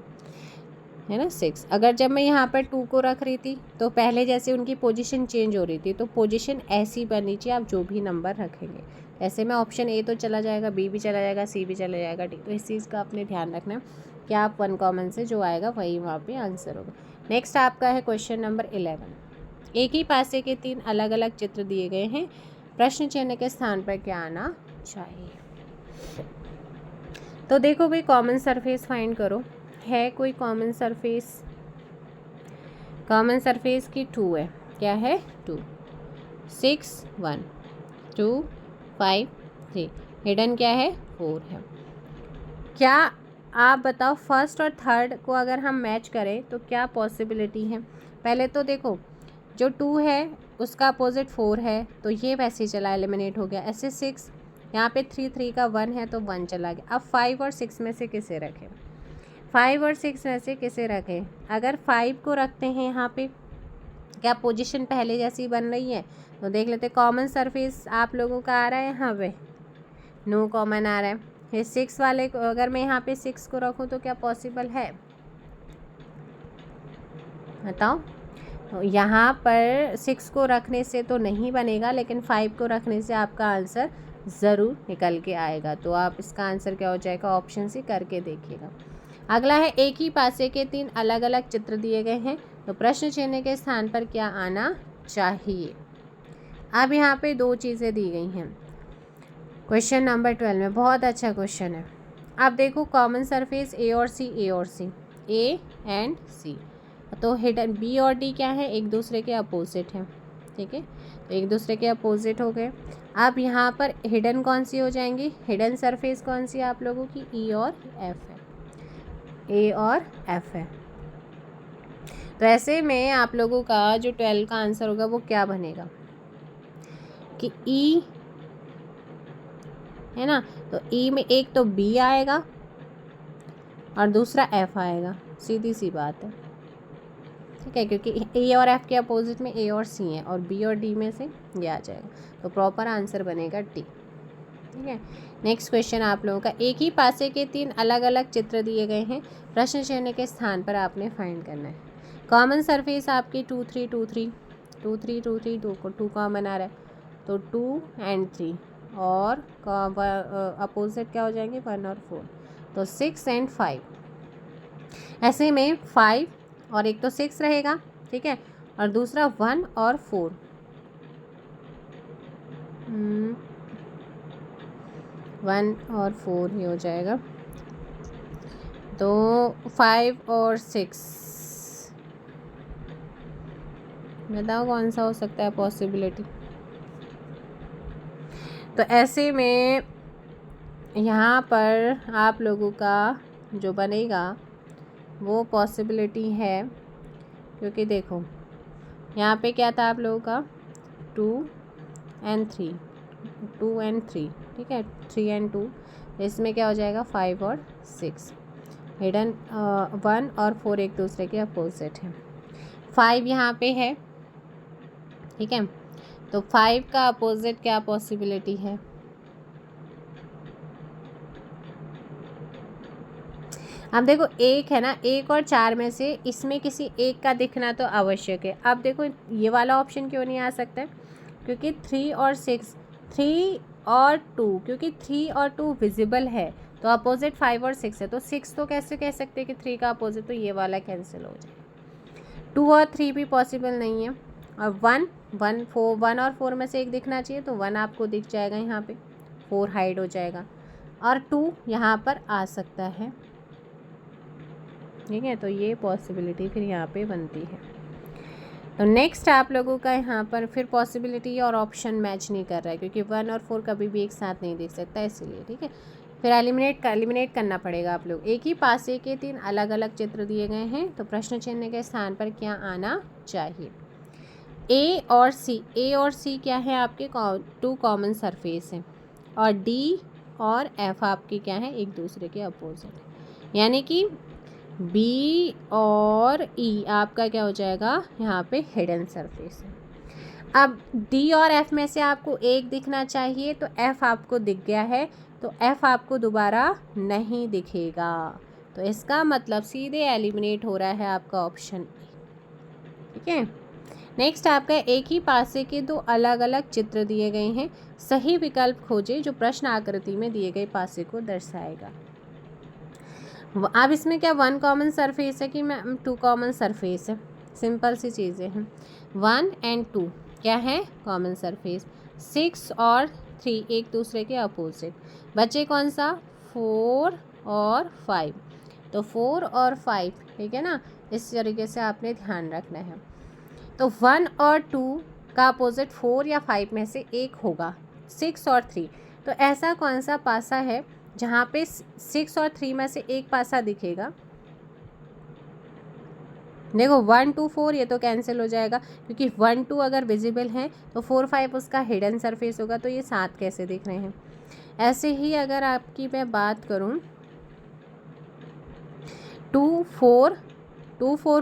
है ना 6। अगर जब मैं यहाँ पर 2 को रख रही थी तो पहले जैसे उनकी पोजीशन चेंज हो रही थी, तो पोजीशन ऐसी बननी चाहिए आप जो भी नंबर रखेंगे, ऐसे में ऑप्शन ए तो चला जाएगा, बी भी चला जाएगा, सी भी चला जाएगा, डी, तो इस चीज़ का आपने ध्यान रखना कि आप 1 कॉमन से जो आएगा वही वहाँ पे आंसर होगा। नेक्स्ट आपका है क्वेश्चन नंबर 11। एक ही पासे के 3 अलग अलग चित्र दिए गए हैं, प्रश्न चिन्ह के स्थान पर क्या आना चाहिए। तो देखो भाई कॉमन सरफेस फाइंड करो, है कोई कॉमन सरफेस, कॉमन सरफेस की 2 है, क्या है 2 6 1 2 5 3, हिडन क्या है 4 है। क्या आप बताओ फर्स्ट और थर्ड को अगर हम मैच करें तो क्या पॉसिबिलिटी है। पहले तो देखो जो 2 है उसका अपोजिट 4 है, तो ये वैसे ही चला एलिमिनेट हो गया, ऐसे 6 यहाँ पे 3 का 1 है तो 1 चला गया। अब 5 और 6 में से किसे रखें, 5 और 6 में से किसे रखें, अगर 5 को रखते हैं यहाँ पे क्या पोजीशन पहले जैसी बन रही है, तो देख लेते कॉमन सरफेस आप लोगों का आ रहा है यहाँ पे, नो कॉमन आ रहा है। ये 6 वाले को अगर मैं यहाँ पे 6 को रखूँ तो क्या पॉसिबल है, बताओ। तो यहाँ पर 6 को रखने से तो नहीं बनेगा, लेकिन 5 को रखने से आपका आंसर ज़रूर निकल के आएगा, तो आप इसका आंसर क्या हो जाएगा ऑप्शन से करके देखिएगा। अगला है एक ही पासे के 3 अलग अलग चित्र दिए गए हैं, तो प्रश्न चिन्ह के स्थान पर क्या आना चाहिए। अब यहाँ पे 2 चीज़ें दी गई हैं क्वेश्चन नंबर 12 में, बहुत अच्छा क्वेश्चन है। अब देखो कॉमन सरफेस ए और सी ए एंड सी, तो हिडन बी और डी क्या है, एक दूसरे के अपोजिट है, ठीक है, तो एक दूसरे के अपोजिट हो गए। अब यहाँ पर हिडन कौन सी हो जाएंगी, हिडन सरफेस कौन सी है आप लोगों की, ई और एफ है, ए और एफ है। तो ऐसे में आप लोगों का जो 12 का आंसर होगा वो क्या बनेगा कि ई है ना, तो ई में एक तो बी आएगा और दूसरा एफ आएगा, सीधी सी बात है, ठीक है, क्योंकि ए और एफ के अपोजिट में ए और सी है और बी और डी में से ये आ जाएगा, तो प्रॉपर आंसर बनेगा डी, ठीक है। नेक्स्ट क्वेश्चन आप लोगों का, एक ही पासे के 3 अलग अलग चित्र दिए गए हैं, प्रश्न चिन्ह के स्थान पर आपने फाइंड करना है। कॉमन सरफेस आपकी 2 3 2 3 2 3 2 3 2 को 2 कॉमन आ रहा है, तो 2 एंड 3, और अपोजिट क्या हो जाएंगे 1 और 4, तो 6 एंड 5। ऐसे में 5 और एक तो 6 रहेगा, ठीक है, और दूसरा 1 और 4, 1 और 4 ही हो जाएगा, तो 5 और 6 बताओ कौन सा हो सकता है पॉसिबिलिटी। तो ऐसे में यहाँ पर आप लोगों का जो बनेगा वो पॉसिबिलिटी है, क्योंकि देखो यहाँ पे क्या था आप लोगों का 2 and 3, 2 and 3, ठीक है, 3 and 2, इसमें क्या हो जाएगा 5 और 6, हिडन 1 और 4 एक दूसरे के अपोजिट है। 5 यहाँ पे है, ठीक है, तो 5 का अपोजिट क्या पॉसिबिलिटी है। अब देखो एक है ना, 1 और 4 में से इसमें किसी एक का दिखना तो आवश्यक है। अब देखो ये वाला ऑप्शन क्यों नहीं आ सकता है, क्योंकि 3 और 6, 3 और 2, क्योंकि 3 और 2 विजिबल है तो अपोजिट 5 और 6 है, तो 6 तो कैसे कह सकते हैं कि 3 का अपोजिट, तो ये वाला कैंसिल हो जाएगा। 2 और 3 भी पॉसिबल नहीं है, और 1 और 4 में से एक दिखना चाहिए, तो 1 आपको दिख जाएगा यहाँ पे, 4 हाइड हो जाएगा, और 2 यहाँ पर आ सकता है, ठीक है, तो ये पॉसिबिलिटी फिर यहाँ पे बनती है। तो नेक्स्ट आप लोगों का यहाँ पर फिर पॉसिबिलिटी और ऑप्शन मैच नहीं कर रहा है, क्योंकि 1 और 4 कभी भी एक साथ नहीं दिख सकता, इसीलिए, ठीक है, फिर एलिमिनेट करना पड़ेगा आप लोग। एक ही पासे के 3 अलग अलग चित्र दिए गए हैं, तो प्रश्न चिन्ह के स्थान पर क्या आना चाहिए। ए और सी क्या है आपके 2 कॉमन सरफेस हैं, और डी और एफ आपके क्या है, एक दूसरे के अपोजिट, यानी कि बी और ई आपका क्या हो जाएगा यहाँ पे हिडन सरफेस है। अब डी और एफ में से आपको एक दिखना चाहिए, तो एफ आपको दिख गया है, तो एफ आपको दोबारा नहीं दिखेगा, तो इसका मतलब सीधे एलिमिनेट हो रहा है आपका ऑप्शन, ठीक है। नेक्स्ट आपका एक ही पासे के 2 अलग अलग चित्र दिए गए हैं, सही विकल्प खोजें जो प्रश्न आकृति में दिए गए पासे को दर्शाएगा। अब इसमें क्या 1 कॉमन सरफेस है कि 2 कॉमन सरफेस है, सिंपल सी चीज़ें हैं। 1 and 2 क्या है कॉमन सरफेस, 6 और 3 एक दूसरे के अपोजिट, बचे कौन सा 4 और 5, तो 4 और 5, ठीक है ना, इस तरीके से आपने ध्यान रखना है। तो 1 और 2 का अपोजिट 4 या 5 में से एक होगा, 6 और 3, तो ऐसा कौन सा पासा है जहाँ पे 6 और 3 में से एक पासा दिखेगा। देखो 1 2 4 ये तो कैंसिल हो जाएगा, क्योंकि 1 2 अगर विजिबल है तो 4 5 उसका हिडन सरफेस होगा, तो ये 7 कैसे दिख रहे हैं। ऐसे ही अगर आपकी मैं बात करूँ 2 4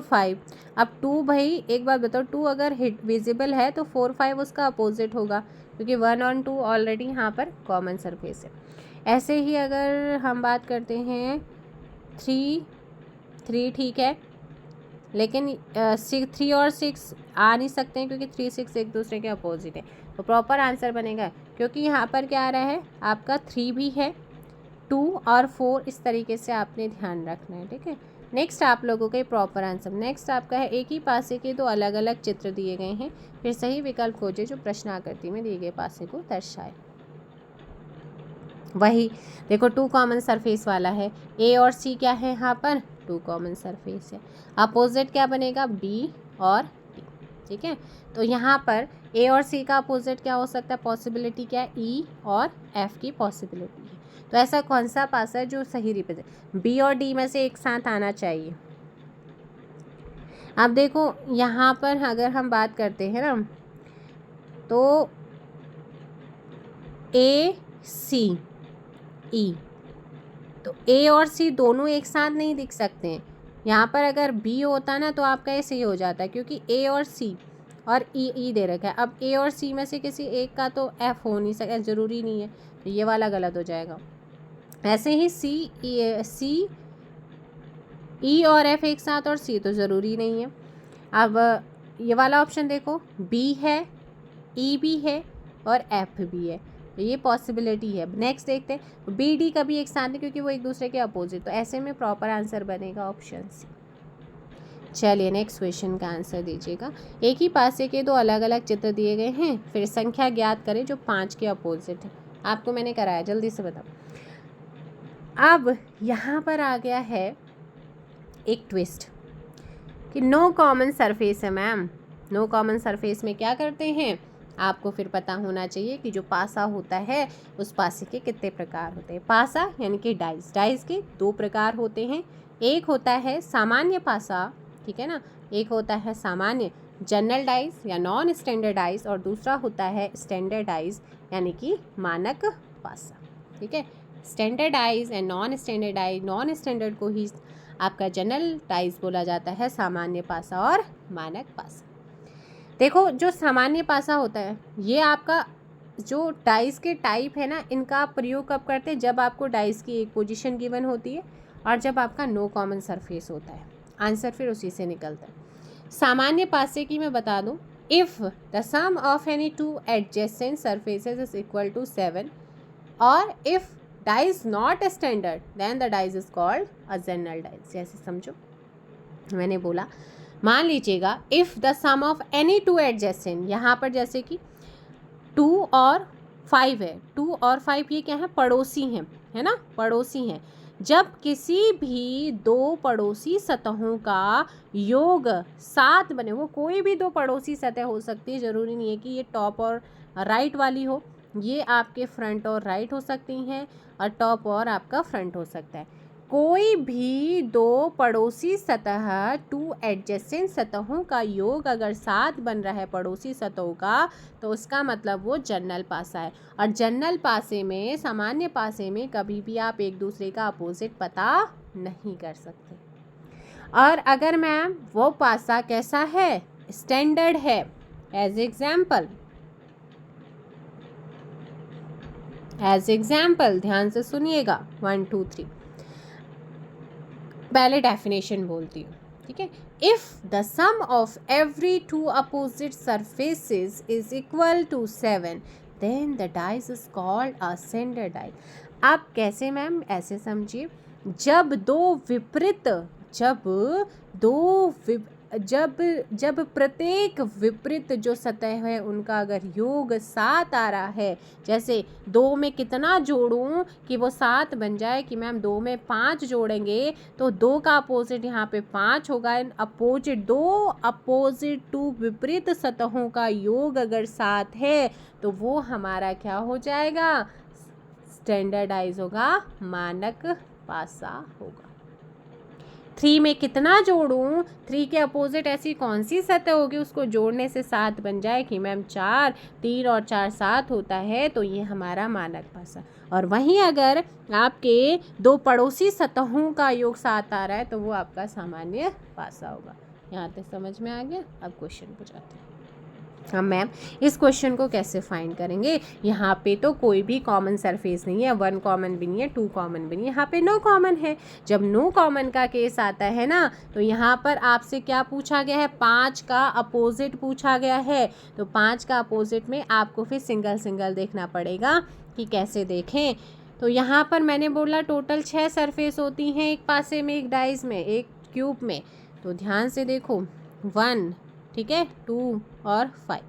5, अब 2 भाई एक बात बताओ, 2 अगर विजिबल है तो 4 5 उसका अपोजिट होगा, क्योंकि 1 और 2 ऑलरेडी यहाँ पर कॉमन सरफेस है। ऐसे ही अगर हम बात करते हैं 3 ठीक है, लेकिन 3 और 6 आ नहीं सकते हैं, क्योंकि 3 6 एक दूसरे के अपोजिट है, तो प्रॉपर आंसर बनेगा, क्योंकि यहाँ पर क्या आ रहा है आपका 3 भी है, 2 और 4 इस तरीके से आपने ध्यान रखना है, ठीक है। नेक्स्ट आप लोगों के प्रॉपर आंसर, नेक्स्ट आपका है एक ही पासे के 2 अलग अलग चित्र दिए गए हैं, फिर सही विकल्प खोजें जो प्रश्न आकृति में दिए गए पासे को दर्शाए। वही देखो 2 कॉमन सरफेस वाला है, ए और सी क्या है यहाँ पर 2 कॉमन सरफेस है, अपोजिट क्या बनेगा बी और डी, ठीक है। तो यहाँ पर ए और सी का अपोजिट क्या हो सकता है, पॉसिबिलिटी क्या है ई और एफ की पॉसिबिलिटी है, तो ऐसा कौन सा पासा है जो सही रिप्रेजेंट, बी और डी में से एक साथ आना चाहिए। अब देखो यहाँ पर अगर हम बात करते हैं ना, तो ए सी ई, तो ए और सी दोनों एक साथ नहीं दिख सकते हैं। यहाँ पर अगर बी होता ना तो आपका ऐसे ही हो जाता है, क्योंकि ए और सी और ई दे रखा है, अब ए और सी में से किसी एक का तो एफ हो नहीं सकता, ज़रूरी नहीं है, तो ये वाला गलत हो जाएगा। ऐसे ही सी ई और एफ एक साथ, और सी तो ज़रूरी नहीं है। अब ये वाला ऑप्शन देखो, बी है, ई भी है और एफ भी है, तो ये पॉसिबिलिटी है। नेक्स्ट देखते हैं, बी डी कभी एक साथ नहीं, क्योंकि वो एक दूसरे के अपोजिट, तो ऐसे में प्रॉपर आंसर बनेगा ऑप्शन सी। चलिए नेक्स्ट क्वेश्चन का आंसर दीजिएगा। एक ही पासे के 2 अलग अलग चित्र दिए गए हैं, फिर संख्या ज्ञात करें जो 5 के अपोजिट है। आपको मैंने कराया, जल्दी से बताओ। अब यहाँ पर आ गया है एक ट्विस्ट कि नो कॉमन सरफेस है मैम, नो कॉमन सरफेस में क्या करते हैं, आपको फिर पता होना चाहिए कि जो पासा होता है उस पासे के कितने प्रकार होते हैं। पासा यानी कि डाइस, डाइस के दो प्रकार होते हैं। एक होता है सामान्य पासा, ठीक है ना, एक होता है सामान्य जनरल डाइस या नॉन स्टैंडर्ड डाइस, और दूसरा होता है स्टैंडर्ड डाइस यानी कि मानक पासा, ठीक है। Standard dice and non standard dice, non standard को ही आपका जनरल डाइस बोला जाता है, सामान्य पासा और मानक पासा। देखो जो सामान्य पासा होता है ये आपका जो डाइस के टाइप है ना, इनका आप प्रयोग कब करते हैं, जब आपको डाइस की एक पोजीशन गिवन होती है और जब आपका नो कॉमन सरफेस होता है। आंसर फिर उसी से निकलता है। सामान्य पासे की मैं बता दूं, if the sum of any two adjacent surfaces is equal to 7 और if dice not standard then the dice is called a general dice. जैसे समझो, मैंने बोला मान लीजिएगा if the sum of any two adjacent, यहाँ पर जैसे कि 2 और 5 है, 2 और 5 ये क्या है, पड़ोसी हैं, है ना, पड़ोसी हैं। जब किसी भी दो पड़ोसी सतहों का योग 7 बने, वो कोई भी दो पड़ोसी सतह हो सकती है, ज़रूरी नहीं है कि ये टॉप और राइट वाली हो, ये आपके फ्रंट और राइट हो सकती हैं और टॉप और आपका फ्रंट हो सकता है। कोई भी दो पड़ोसी सतह, टू एडजेसेंट सतहों का योग अगर 7 बन रहा है पड़ोसी सतहों का, तो उसका मतलब वो जनरल पासा है। और जनरल पासे में, सामान्य पासे में कभी भी आप एक दूसरे का अपोजिट पता नहीं कर सकते। और अगर मैम वो पासा कैसा है, स्टैंडर्ड है, एज एग्जाम्पल ध्यान से सुनिएगा, 1 2 3 पहले डेफिनेशन बोलती हूँ, ठीक है। If the sum of every two opposite surfaces is equal to 7 then the dice is called a standard dice. आप कैसे मैम, ऐसे समझिए, जब दो विपरीत, जब प्रत्येक विपरीत जो सतह है उनका अगर योग 7 आ रहा है, जैसे 2 में कितना जोड़ूं कि वो 7 बन जाए, कि मैम 2 में 5 जोड़ेंगे तो 2 का अपोजिट यहाँ पे 5 होगा। अपोजिट, दो अपोजिट टू विपरीत सतहों का योग अगर 7 है तो वो हमारा क्या हो जाएगा, स्टैंडर्डाइज होगा, मानक पासा होगा। 3 में कितना जोड़ूं, 3 के अपोजिट ऐसी कौन सी सतह होगी उसको जोड़ने से 7 बन जाए, कि मैम 4, 3 और 4 7 होता है, तो ये हमारा मानक पासा। और वहीं अगर आपके दो पड़ोसी सतहों का योग 7 आ रहा है तो वो आपका सामान्य पासा होगा। यहाँ तक समझ में आ गया। अब क्वेश्चन पे जाते हैं। हम मैम इस क्वेश्चन को कैसे फाइंड करेंगे, यहाँ पे तो कोई भी कॉमन सरफेस नहीं है, 1 कॉमन भी नहीं है, 2 कॉमन भी नहीं है, यहाँ पे नो कॉमन है। जब नो कॉमन का केस आता है ना, तो यहाँ पर आपसे क्या पूछा गया है, 5 का अपोजिट पूछा गया है। तो 5 का अपोजिट में आपको फिर सिंगल सिंगल देखना पड़ेगा कि कैसे देखें। तो यहाँ पर मैंने बोला टोटल 6 सरफेस होती हैं एक पासे में, एक डाइस में, एक क्यूब में। तो ध्यान से देखो, 1, ठीक है, 2 और 5।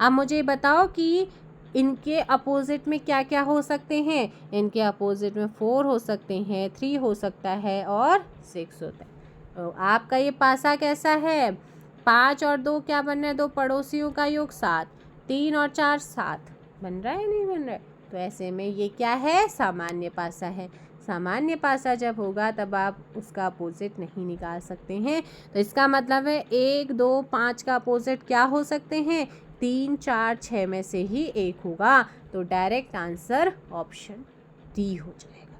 अब मुझे बताओ कि इनके अपोजिट में क्या क्या हो सकते हैं। इनके अपोजिट में 4 हो सकते हैं, 3 हो सकता है और 6 होता है। तो आपका ये पासा कैसा है, 5 और 2 क्या बन रहा है, दो पड़ोसियों का योग 7, 3 और 4 7 बन रहा है, नहीं बन रहा है। तो ऐसे में ये क्या है, सामान्य पासा है। सामान्य पासा जब होगा तब आप उसका अपोजिट नहीं निकाल सकते हैं। तो इसका मतलब है 1 2 5 का अपोजिट क्या हो सकते हैं, 3 4 6 में से ही एक होगा। तो डायरेक्ट आंसर ऑप्शन डी हो जाएगा,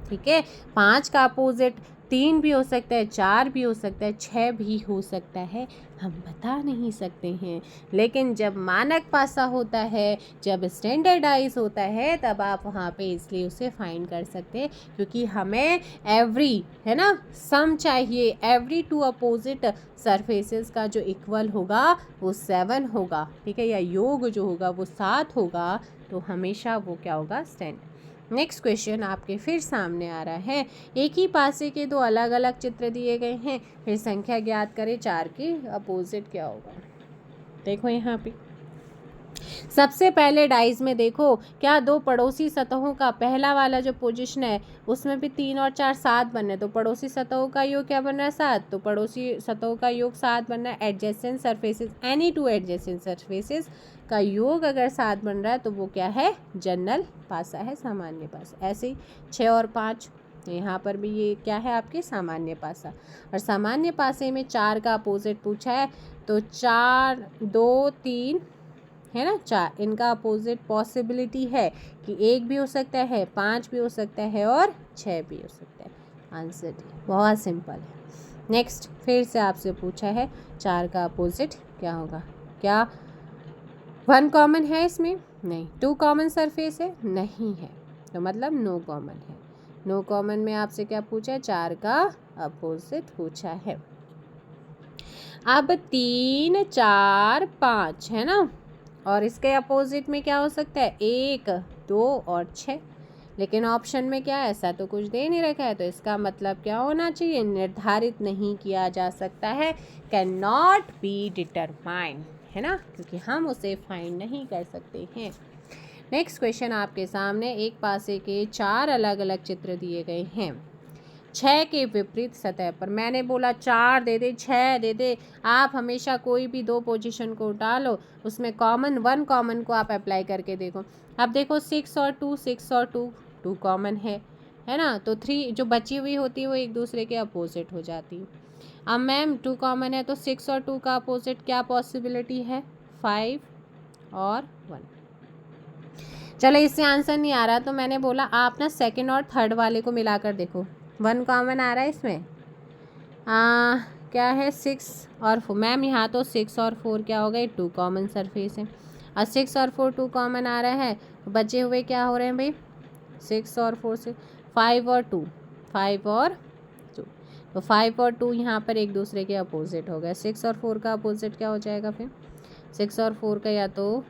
ठीक है। 5 का अपोजिट 3 भी हो सकता है, 4 भी हो सकता है, 6 भी हो सकता है, हम बता नहीं सकते हैं। लेकिन जब मानक पासा होता है, जब स्टैंडर्डाइज होता है, तब आप वहाँ पे इसलिए उसे फाइंड कर सकते हैं, क्योंकि हमें एवरी, है ना, सम चाहिए, एवरी टू अपोजिट सरफेसेस का जो इक्वल होगा वो 7 होगा, ठीक है, या योग जो होगा वो 7 होगा। तो हमेशा वो क्या होगा, स्टैंडर्ड। नेक्स्ट क्वेश्चन आपके फिर सामने आ रहा है। एक ही पासे के दो अलग अलग चित्र दिए गए हैं, फिर संख्या ज्ञात करें 4 के अपोजिट क्या होगा। देखो यहाँ पे सबसे पहले डाइस में देखो क्या दो पड़ोसी सतहों का पहला वाला जो पोजीशन है उसमें भी 3 और 4 7 बन रहे, तो पड़ोसी सतहों का योग क्या बन रहा है 7, तो पड़ोसी सतहों का योग 7 बन रहा है। Adjacent surfaces, any two adjacent surfaces का योग अगर 7 बन रहा है तो वो क्या है, जनरल पासा है, सामान्य पासा। ऐसे ही 6 और 5 यहाँ पर भी ये क्या है आपके सामान्य पासा। और सामान्य पासे में 4 का अपोजिट पूछा है, तो 4 2 3 है ना, 4 इनका अपोजिट पॉसिबिलिटी है कि 1 भी हो सकता है, 5 भी हो सकता है और 6 भी हो सकता है। आंसर डी, बहुत सिंपल है। नेक्स्ट फिर से आपसे पूछा है 4 का अपोजिट क्या होगा, क्या 1 कॉमन है इसमें, नहीं। 2 कॉमन सरफेस है, नहीं है, तो मतलब नो कॉमन है। नो कॉमन में आपसे क्या पूछा है, 4 का अपोजिट पूछा है। अब 3 4 5 है ना, और इसके अपोजिट में क्या हो सकता है, 1 2 और 6, लेकिन ऑप्शन में क्या है, ऐसा तो कुछ दे नहीं रखा है, तो इसका मतलब क्या होना चाहिए, निर्धारित नहीं किया जा सकता है, कैन नॉट बी डिटरमाइंड, है ना, क्योंकि हम उसे फाइंड नहीं कर सकते हैं। नेक्स्ट क्वेश्चन आपके सामने एक पासे के 4 अलग अलग चित्र दिए गए हैं। 6 के विपरीत सतह पर, मैंने बोला 4 दे दे 6 दे दे, आप हमेशा कोई भी 2 पोजीशन को उठा लो, उसमें कॉमन 1 कॉमन को आप अप्लाई करके देखो। अब देखो 6 और 2, 6 और 2 कॉमन है ना, तो 3 जो बची हुई होती है वो एक दूसरे के अपोजिट हो जाती है। अब मैम 2 कॉमन है तो 6 और 2 का अपोजिट क्या पॉसिबिलिटी है, 5 और 1। चलो इससे आंसर नहीं आ रहा तो मैंने बोला आप ना सेकंड और थर्ड वाले को मिलाकर देखो, 1 कॉमन आ रहा है इसमें, क्या है 6 और 4, मैम यहाँ तो 6 और 4 क्या हो गए, 2 कॉमन सरफेस है, और 6 और 4 2 कॉमन आ रहा है, बचे हुए क्या हो रहे हैं भाई, 6 और 4 से 5 और 2, 5 और 2, तो 5 और 2 यहाँ पर एक दूसरे के अपोजिट हो गए। 6 और 4 का अपोजिट क्या हो जाएगा फिर, 6 और 4 का या तो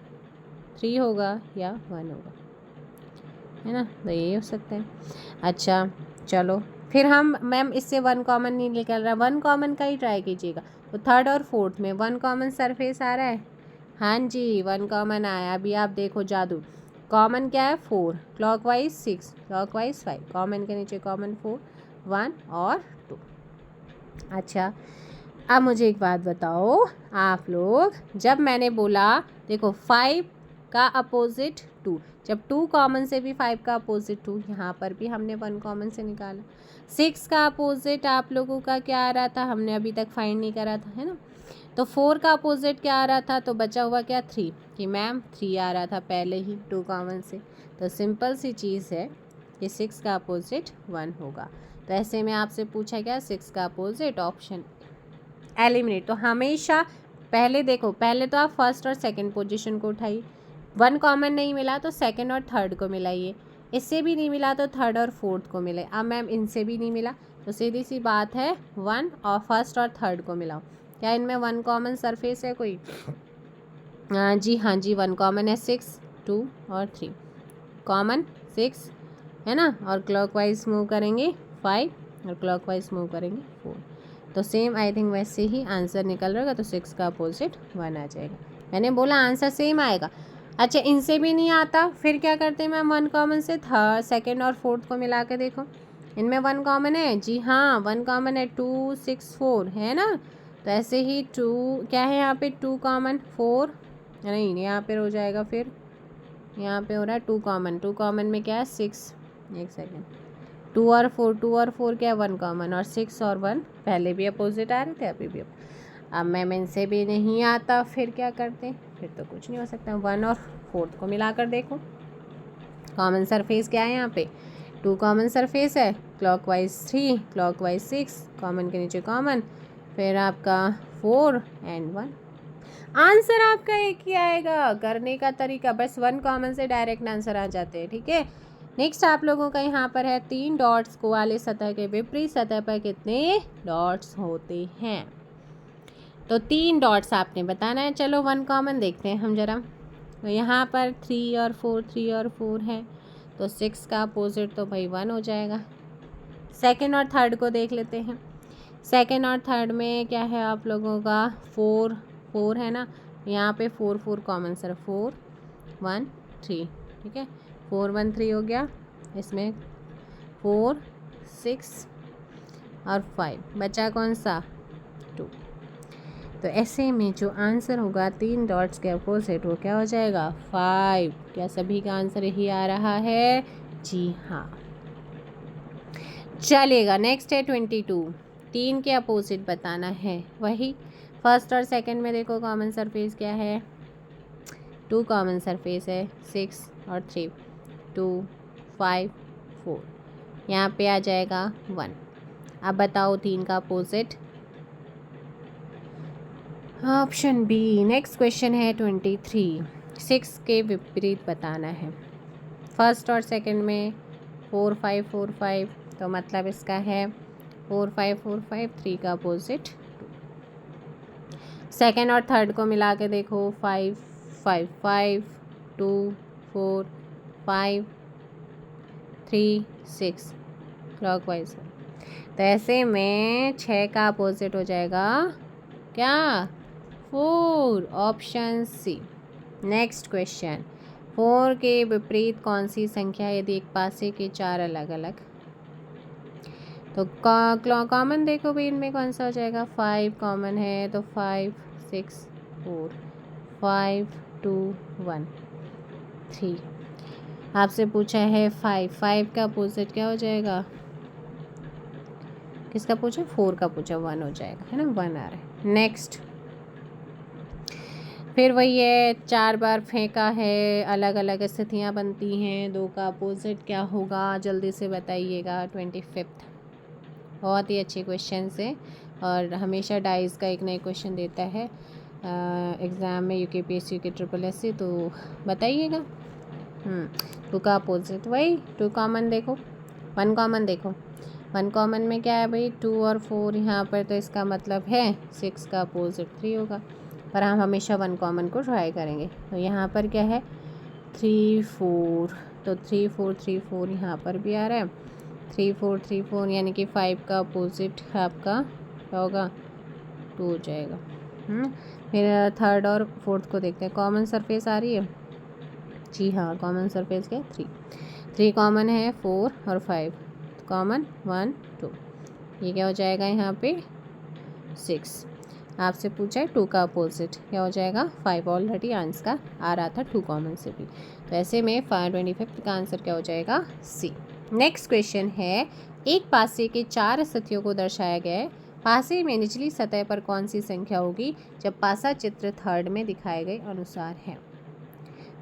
3 होगा या 1 होगा, है ना, तो ये हो सकता है। अच्छा चलो फिर हम मैम इससे 1 कॉमन नहीं निकल रहा, 1 कॉमन का ही ट्राई कीजिएगा, तो थर्ड और फोर्थ में 1 कॉमन सरफेस आ रहा है, हाँ जी 1 कॉमन आया। अभी आप देखो जादू, कॉमन क्या है 4, क्लॉकवाइज 6, क्लॉकवाइज 5, कॉमन के नीचे कॉमन 4, 1 और 2। अच्छा अब मुझे एक बात बताओ आप लोग, जब मैंने बोला देखो 5 का अपोजिट 2, जब 2 कॉमन से भी 5 का अपोजिट 2, यहाँ पर भी हमने 1 कॉमन से निकाला। 6 का अपोजिट आप लोगों का क्या आ रहा था, हमने अभी तक फाइंड नहीं करा था, है ना, तो 4 का अपोजिट क्या आ रहा था, तो बचा हुआ क्या 3, कि मैम 3 आ रहा था पहले ही 2 कॉमन से, तो सिंपल सी चीज़ है कि 6 का अपोजिट 1 होगा। तो ऐसे में आपसे पूछा गया 6 का अपोजिट, ऑप्शन एलिमिनेट। तो हमेशा पहले देखो, पहले तो आप फर्स्ट और सेकंड पोजीशन को उठाइए, 1 कॉमन नहीं मिला तो सेकंड और थर्ड को मिलाइए, इससे भी नहीं मिला तो थर्ड और फोर्थ को मिले। अब मैम इनसे भी नहीं मिला तो सीधी सी बात है 1 और फर्स्ट और थर्ड को मिलाओ। क्या इनमें 1 कॉमन सरफेस है कोई, जी हाँ जी 1 कॉमन है, 6 2 और 3 कॉमन 6 है ना, और क्लॉकवाइज मूव करेंगे 5 और क्लॉकवाइज मूव करेंगे 4, तो सेम आई थिंक वैसे ही आंसर निकल रहा होगा, तो 6 का अपोजिट 1 आ जाएगा। मैंने बोला आंसर सेम आएगा। अच्छा इनसे भी नहीं आता फिर क्या करते हैं मैम, 1 कॉमन से थर्ड सेकंड और फोर्थ को मिला के देखो, इनमें 1 कॉमन है, जी हाँ 1 कॉमन है, 2 6 4 है ना, तो ऐसे ही 2 क्या है यहाँ पे 2 कॉमन 4, नहीं यहाँ पर हो जाएगा, फिर यहाँ पे हो रहा है 2 कॉमन, 2 कॉमन में क्या है 6, एक सेकेंड, 2 और 4 क्या 1 कॉमन, और 6 और 1 पहले भी अपोजिट आ रहे थे अभी भी। अब मैम इनसे भी नहीं आता फिर क्या करते हैं, फिर तो कुछ नहीं हो सकता, 1 और 4 को मिलाकर देखो, कॉमन सरफेस क्या है यहाँ पे 2 कॉमन सरफेस है, क्लॉकवाइज 3 क्लॉकवाइज 6, कॉमन के नीचे कॉमन, फिर आपका 4 एंड 1, आंसर आपका एक ही आएगा। करने का तरीका बस 1 कॉमन से डायरेक्ट आंसर आ जाते हैं, ठीक है। नेक्स्ट आप लोगों का यहाँ पर है 3 डॉट्स को वाले सतह के विपरीत सतह पर कितने डॉट्स होते हैं, तो 3 डॉट्स आपने बताना है। चलो 1 कॉमन देखते हैं हम जरा, तो यहाँ पर 3 और 4 है, तो 6 का अपोजिट तो भाई 1 हो जाएगा। सेकंड और थर्ड को देख लेते हैं, सेकंड और थर्ड में क्या है आप लोगों का 4 है ना, यहाँ पे 4 कॉमन सर 4, 1 3, ठीक है, 4 1 3 हो गया, इसमें 4 6 और 5 बचा कौन सा 2। तो ऐसे में जो आंसर होगा 3 डॉट्स के अपोजिट वो क्या हो जाएगा 5। क्या सभी का आंसर यही आ रहा है? जी हाँ, चलेगा। नेक्स्ट है 22, 3 के अपोजिट बताना है। वही फर्स्ट और सेकंड में देखो कॉमन सरफेस क्या है, 2 कॉमन सरफेस है, 6 और 3, 2 5 4, यहाँ पे आ जाएगा 1। अब बताओ 3 का opposite, option B. Next question है 23, 6 के विपरीत बताना है। फर्स्ट और सेकंड में 4 5 4 5, तो मतलब इसका है 4 5 4 5, 3 का अपोजिट 2। सेकंड और थर्ड को मिला के देखो 5 5 5 2 4 5 3 6 क्लॉकवाइज। तो ऐसे में 6 का अपोजिट हो जाएगा क्या 4, ऑप्शन सी। नेक्स्ट क्वेश्चन, 4 के विपरीत कौन सी संख्या यदि एक पासे के 4 अलग अलग, तो कॉमन देखो भाई इनमें कौन सा हो जाएगा, 5 कॉमन है तो 5 6 4 5 2 1 3। आपसे पूछा है 5 का अपोजिट क्या हो जाएगा, किसका पूछा 4 का पूछा, 1 हो जाएगा, है ना, 1 आ रहा है। नेक्स्ट फिर वही है, 4 बार फेंका है, अलग अलग स्थितियाँ बनती हैं, 2 का अपोजिट क्या होगा, जल्दी से बताइएगा। 25, बहुत ही अच्छे क्वेश्चन है और हमेशा डाइस का एक नए क्वेश्चन देता है एग्ज़ाम में, UKPSC के SSS, तो बताइएगा। 2 का अपोजिट वही 2 कॉमन देखो, 1 कॉमन देखो, 1 कॉमन में क्या है भाई 2 और 4 यहाँ पर, तो इसका मतलब है 6 का अपोजिट 3 होगा, पर हम हमेशा 1 कॉमन को ट्राई करेंगे। तो यहाँ पर क्या है 3 4, तो 3 4 3 4 यहाँ पर भी आ रहा है, 3 4 3 4, यानी कि 5 का अपोजिट आपका क्या होगा 2 हो जाएगा। फिर थर्ड और फोर्थ को देखते हैं, कॉमन सरफेस आ रही है, जी हाँ, कॉमन सरफेस क्या 3 कॉमन है, 4 और 5 कॉमन 1 2, ये क्या हो जाएगा यहाँ पे 6। आपसे पूछा है 2 का अपोजिट क्या हो जाएगा 5, ऑलरेडी आंसर आ रहा था 2 कॉमन से भी, तो ऐसे में 25 का आंसर क्या हो जाएगा सी। नेक्स्ट क्वेश्चन है, एक पासे के 4 स्थितियों को दर्शाया गया है, पासे में निचली सतह पर कौन सी संख्या होगी जब पासा चित्र थर्ड में दिखाए गए अनुसार है।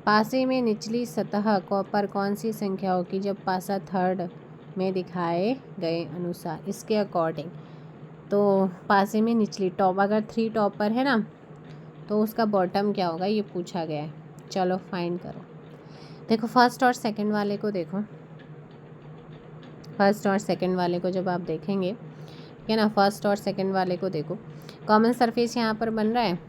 पासे में निचली सतह पर कौन सी संख्या होगी जब पासा थर्ड में दिखाए गए अनुसार, इसके अकॉर्डिंग। तो पासे में निचली टॉप, अगर 3 टॉप पर है ना, तो उसका बॉटम क्या होगा ये पूछा गया है। चलो फाइंड करो। देखो फर्स्ट और सेकंड वाले को देखो, फर्स्ट और सेकंड वाले को जब आप देखेंगे, ठीक है ना, फर्स्ट और सेकंड वाले को देखो, कॉमन सरफेस यहाँ पर बन रहा है,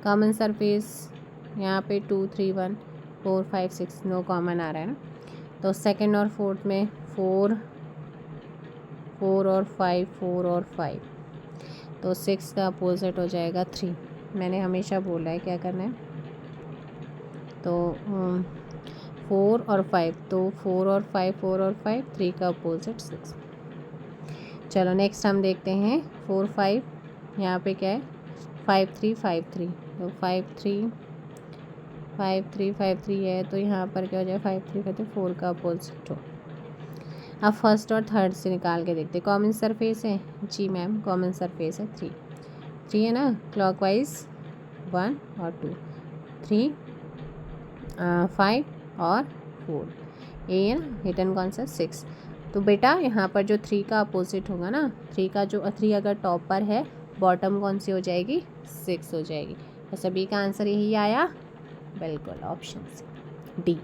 कॉमन सरफेस यहाँ पे 2 3 1 4 5 6 नो कॉमन आ रहा है ना, तो सेकंड और फोर्थ में 4 और 5 4 और 5, तो 6 का अपोजिट हो जाएगा 3। मैंने हमेशा बोला है क्या करना है, तो 4 और 5, तो 4 और 5 4 और 5, 3 का अपोजिट 6। चलो नेक्स्ट हम देखते हैं 4 5, यहाँ पे क्या है 5 3 5 3, तो 5 3 5 3 5 3 है, तो यहाँ पर क्या हो जाए 5 3 कहते 4 का अपोजिट हो। अब फर्स्ट और थर्ड से निकाल के देखते, कॉमन सरफेस है, जी मैम कॉमन सरफेस है 3 है ना, क्लॉकवाइज 1 और 2, 3 5 और 4, ये है ना हिडन कौन सा 6। तो बेटा यहाँ पर जो 3 का अपोजिट होगा ना, 3 अगर टॉप पर है, बॉटम कौन सी हो जाएगी 6 हो जाएगी। तो सभी का आंसर यही आया, बिल्कुल ऑप्शन डी।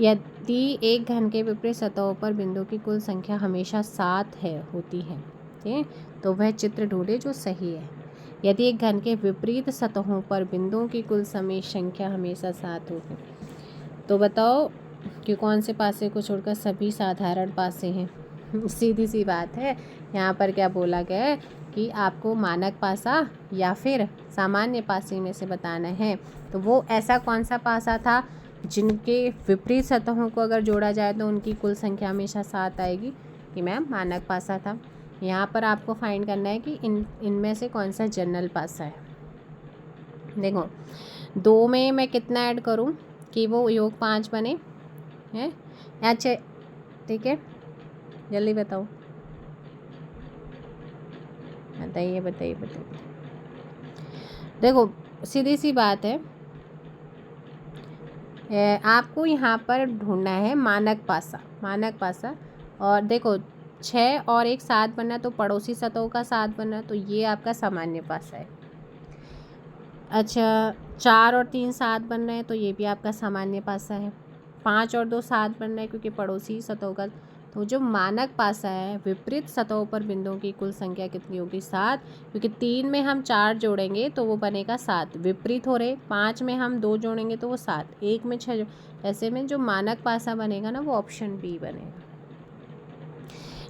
यदि एक घन के विपरीत सतहों पर बिंदु की कुल संख्या हमेशा 7 होती है, ठीक है, तो वह चित्र ढूंढे जो सही है। यदि एक घन के विपरीत सतहों पर बिंदुओं की कुल संख्या हमेशा 7 होगी, तो बताओ कि कौन से पासे को छोड़कर सभी साधारण पासे हैं। सीधी सी बात है, यहाँ पर क्या बोला गया है कि आपको मानक पासा या फिर सामान्य पासे में से बताना है। तो वो ऐसा कौन सा पासा था जिनके विपरीत सतहों को अगर जोड़ा जाए तो उनकी कुल संख्या हमेशा 7 आएगी, कि मैम मानक पासा था। यहाँ पर आपको फाइंड करना है कि इनमें से कौन सा जनरल पासा है। देखो 2 में मैं कितना ऐड करूँ कि वो योग 5 बने हैं या 6? ठीक है, जल्दी बताओ, बताइए बताइए बताइए। देखो सीधी सी बात है, आपको यहाँ पर ढूंढना है मानक पासा, मानक पासा। और देखो 6 और 1 7 बनना, तो पड़ोसी सतहों का 7 बनना, तो ये आपका सामान्य पासा है। अच्छा 4 और 3 7 बन रहे हैं, तो ये भी आपका सामान्य पासा है। 5 और 2 7 बन रहे हैं क्योंकि पड़ोसी सतहों का। तो जो मानक पासा है, विपरीत सतहों पर बिंदुओं की कुल संख्या कितनी होगी? 7, क्योंकि 3 में हम 4 जोड़ेंगे तो वो बनेगा 7, विपरीत हो रहे। 5 में हम 2 जोड़ेंगे तो वो 7, 1 में 6, ऐसे में जो मानक पासा बनेगा ना वो ऑप्शन बी बनेगा।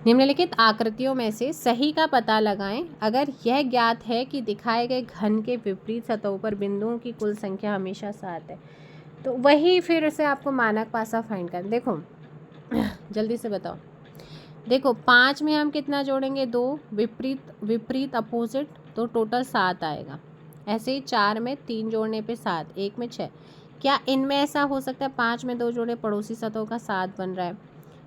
निम्नलिखित आकृतियों में से सही का पता लगाएं अगर यह ज्ञात है कि दिखाए गए घन के विपरीत सतहों पर बिंदुओं की कुल संख्या हमेशा 7 है। तो वही फिर से आपको मानक पासा फाइंड करना। देखो जल्दी से बताओ। देखो 5 में हम कितना जोड़ेंगे? 2, विपरीत अपोजिट, तो टोटल 7 आएगा। ऐसे ही 4 में 3 जोड़ने पे 7, 1 में 6। क्या इनमें ऐसा हो सकता है 5 में 2 जोड़े पड़ोसी सतहों का 7 बन रहा है?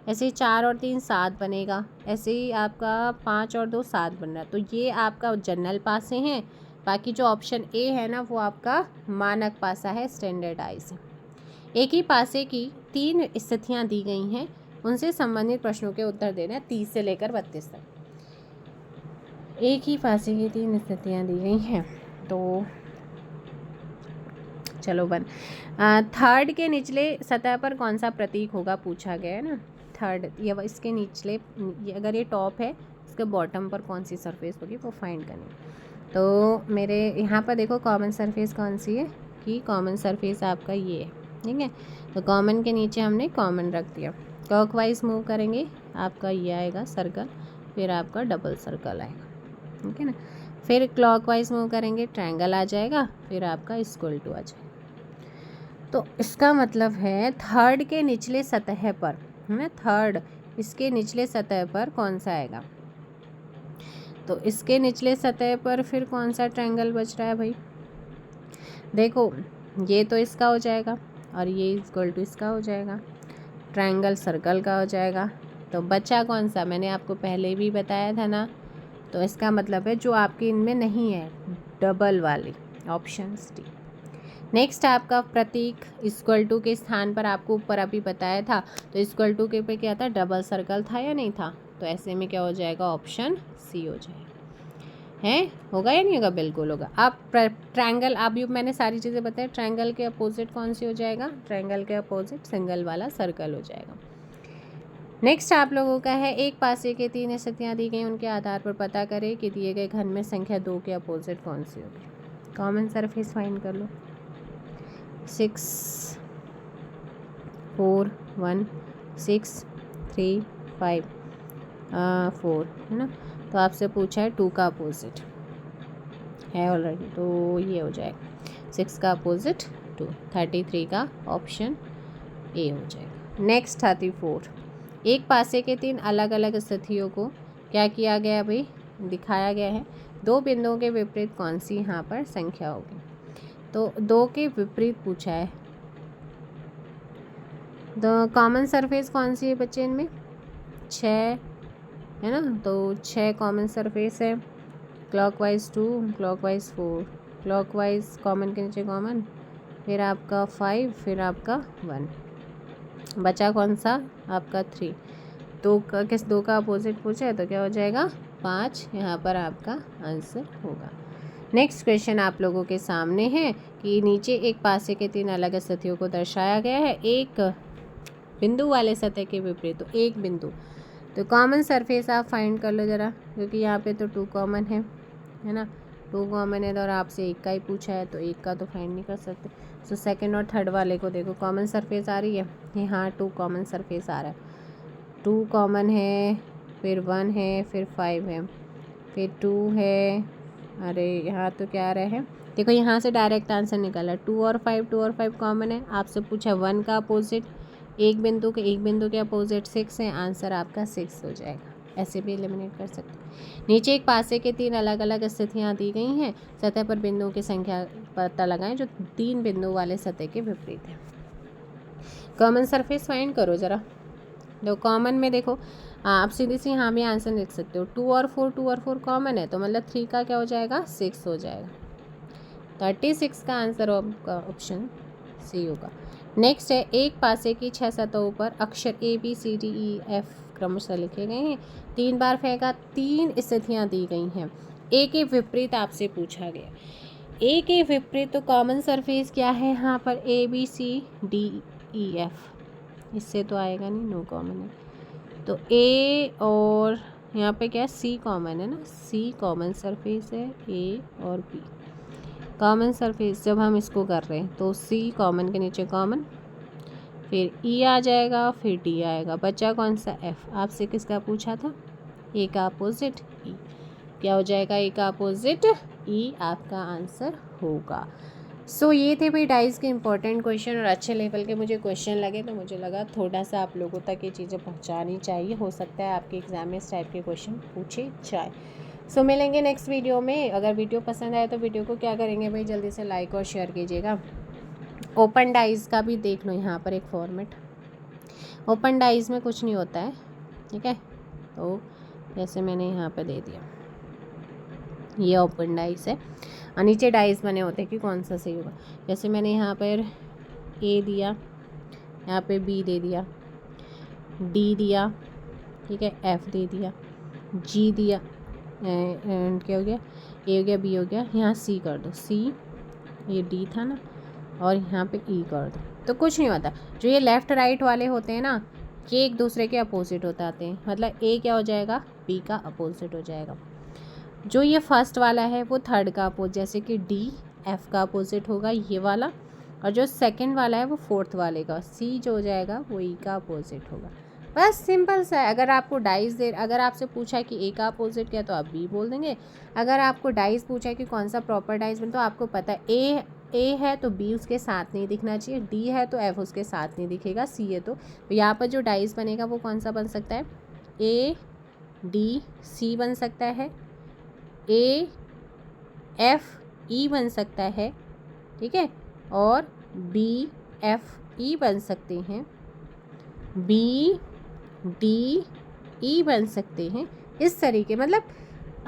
ऐसे ही 4 और 3 7 बनेगा। ऐसे ही आपका 5 और 2 7 बन रहा है। तो ये आपका जनरल पासे हैं। बाकी जो ऑप्शन ए है ना वो आपका मानक पासा है, स्टैंडर्डाइज। एक ही पासे की 3 स्थितियां दी गई हैं, उनसे संबंधित प्रश्नों के उत्तर देना 30 से लेकर 32 तक। एक ही पासे की 3 स्थितियां दी गई हैं, तो चलो थर्ड के निचले सतह पर कौन सा प्रतीक होगा पूछा गया है ना। थर्ड ये इसके निचले, अगर ये टॉप है इसके बॉटम पर कौन सी सरफेस होगी वो फाइंड करनी। तो मेरे यहाँ पर देखो कॉमन सरफेस कौन सी है, कि कॉमन सरफेस आपका ये है, ठीक है। तो कॉमन के नीचे हमने कॉमन रख दिया। क्लॉकवाइज मूव करेंगे आपका ये आएगा सर्कल, फिर आपका डबल सर्कल आएगा, ठीक है ना। फिर क्लॉकवाइज मूव करेंगे ट्रायंगल आ जाएगा, फिर आपका इक्वल टू आ जाएगा। तो इसका मतलब है थर्ड के निचले सतह पर है ना, थर्ड इसके निचले सतह पर कौन सा आएगा? तो इसके निचले सतह पर फिर कौन सा ट्रायंगल बच रहा है भाई? देखो ये तो इसका हो जाएगा और ये इक्वल टू इसका हो जाएगा, ट्रायंगल सर्कल का हो जाएगा। तो बचा कौन सा? मैंने आपको पहले भी बताया था ना। तो इसका मतलब है जो आपके इनमें नहीं है, डबल वाली, ऑप्शन डी। नेक्स्ट आपका प्रतीक इक्वल टू के स्थान पर आपको ऊपर अभी बताया था, तो इक्वल टू के पे क्या था? डबल सर्कल था या नहीं था? तो ऐसे में क्या हो जाएगा? ऑप्शन सी हो जाएगा। है होगा या नहीं होगा? बिल्कुल होगा। अब ट्रायंगल, अभी मैंने सारी चीज़ें बताई। ट्रायंगल के अपोजिट कौन सी हो जाएगा? ट्रायंगल के अपोजिट सिंगल वाला सर्कल हो जाएगा। नेक्स्ट आप लोगों का है, एक पासे के 3 स्थितियाँ दी गई, उनके आधार पर पता करें कि दिए गए घन में संख्या 2 के अपोजिट कौन सी होगी। कॉमन सरफेस फाइंड कर लो। 6 4 1 6 3 5 4 है ना। तो आपसे पूछा है 2 का अपोजिट है ऑलरेडी, तो ये हो जाएगा 6 का अपोजिट 2, 33 का ऑप्शन ए हो जाएगा। नेक्स्ट 34, एक पासे के 3 अलग अलग स्थितियों को क्या किया गया भाई? दिखाया गया है। 2 बिंदुओं के विपरीत कौन सी यहाँ पर संख्या होगी? तो 2 के विपरीत पूछा है। तो कॉमन सरफेस कौन सी है बच्चे इनमें? 6 है ना, तो 6 कॉमन सरफेस है। क्लॉकवाइज 2, क्लॉकवाइज 4, क्लॉकवाइज कॉमन के नीचे कॉमन, फिर आपका 5, फिर आपका 1, बचा कौन सा? आपका 3। 2 का किस 2 का अपोजिट पूछा है तो क्या हो जाएगा? 5, यहाँ पर आपका आंसर होगा। नेक्स्ट क्वेश्चन आप लोगों के सामने है कि नीचे एक पासे के 3 अलग स्थितियों को दर्शाया गया है, एक बिंदु वाले सतह के विपरीत। तो एक बिंदु, तो कॉमन सरफेस आप फाइंड कर लो ज़रा, क्योंकि यहाँ पे तो 2 कॉमन है ना, 2 कॉमन है और आपसे एक का ही पूछा है, तो एक का तो फाइंड नहीं कर सकते। तो सेकंड और थर्ड वाले को देखो, कॉमन सरफेस आ रही है यहाँ, 2 कॉमन सरफेस आ रहा है, 2 कॉमन है, फिर 1 है, फिर 5 है, फिर 2 है, अरे यहाँ तो क्या आ रहा है, देखो यहाँ से डायरेक्ट आंसर निकला 2 और 5 कॉमन है। आपसे पूछा 1 का अपोजिट, एक बिंदु के अपोजिट 6 है, आंसर आपका 6 हो जाएगा। ऐसे भी एलिमिनेट कर सकते हैं। नीचे एक पासे के 3 अलग अलग स्थितियाँ दी गई हैं, सतह पर बिंदुओं की संख्या पता लगाएं जो 3 बिंदु वाले सतह के विपरीत है। कॉमन सरफेस फाइंड करो ज़रा। तो कॉमन में देखो आप सीधी सी यहाँ भी आंसर लिख सकते हो, 2 और 4 कॉमन है, तो मतलब 3 का क्या हो जाएगा, 6 हो जाएगा। 36 का आंसर आपका ऑप्शन सी होगा। नेक्स्ट है, एक पासे की 6 सतहों पर अक्षर ABCDEF क्रमशः लिखे गए हैं, 3 बार फेंका, 3 स्थितियाँ दी गई हैं, ए के विपरीत आपसे पूछा गया। ए के विपरीत तो कॉमन सरफेस क्या है यहाँ पर, ABCDEF, इससे तो आएगा नहीं, नो कॉमन है। तो ए और यहाँ पे क्या है, सी कॉमन है ना, सी कॉमन सरफेस है, ए और बी कॉमन सरफेस। जब हम इसको कर रहे हैं तो सी कॉमन के नीचे कॉमन, फिर ई आ जाएगा, फिर डी आएगा, बचा कौन सा, एफ। आपसे किसका पूछा था, ए का अपोजिट ई, क्या हो जाएगा, ए का अपोजिट ई आपका आंसर होगा। सो ये थे भाई डाइस के इंपॉर्टेंट क्वेश्चन और अच्छे लेवल के मुझे क्वेश्चन लगे, तो मुझे लगा थोड़ा सा आप लोगों तक ये चीज़ें पहुंचानी चाहिए, हो सकता है आपके एग्जाम में इस टाइप के क्वेश्चन पूछे जाए। सो मिलेंगे नेक्स्ट वीडियो में। अगर वीडियो पसंद आए तो वीडियो को क्या करेंगे भाई, जल्दी से लाइक और शेयर कीजिएगा। ओपन डाइस का भी देख लो यहाँ पर एक फॉर्मेट, ओपन डाइस में कुछ नहीं होता है, ठीक है। तो जैसे मैंने यहाँ पर दे दिया, ये ओपन डाइस है और नीचे डाइस बने होते हैं कि कौन सा सही होगा। जैसे मैंने यहाँ पर ए दिया, यहाँ पे बी दे दिया, डी दिया, ठीक है, एफ दे दिया, जी दिया, एंड क्या हो गया, ए हो गया, बी हो गया, यहाँ सी कर दो, सी, ये डी था ना, और यहाँ पे ई कर दो, तो कुछ नहीं होता। जो ये लेफ़्ट राइट वाले होते हैं ना, ये एक दूसरे के अपोजिट हो जाते हैं, मतलब ए क्या हो जाएगा, बी का अपोजिट हो जाएगा। जो ये फर्स्ट वाला है वो थर्ड का अपोजिट, जैसे कि डी एफ का अपोजिट होगा ये वाला, और जो सेकंड वाला है वो फोर्थ वाले का, सी जो हो जाएगा वो ई का अपोजिट होगा। बस सिंपल सा है। अगर आपको डाइस दे, अगर आपसे पूछा कि ए का अपोजिट क्या, तो आप बी बोल देंगे। अगर आपको डाइस पूछा कि कौन सा प्रॉपर डाइस बन, तो आपको पता है ए है तो बी उसके साथ नहीं दिखना चाहिए, डी है तो एफ उसके साथ नहीं दिखेगा, सी है तो यहाँ पर जो डाइस बनेगा वो कौन सा बन सकता है, ए डी सी बन सकता है, ए एफ ई बन सकता है, ठीक है, और बी एफ ई बन सकते हैं, बी डी ई बन सकते हैं। इस तरीके, मतलब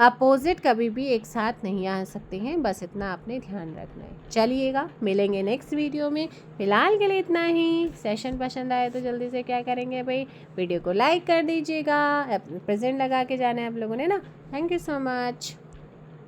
अपोजिट कभी भी एक साथ नहीं आ सकते हैं, बस इतना आपने ध्यान रखना है। चलिएगा, मिलेंगे नेक्स्ट वीडियो में। फिलहाल के लिए इतना ही। सेशन पसंद आए तो जल्दी से क्या करेंगे भाई, वीडियो को लाइक कर दीजिएगा। प्रेजेंट लगा के जाना है आप लोगों ने ना। Thank you so much.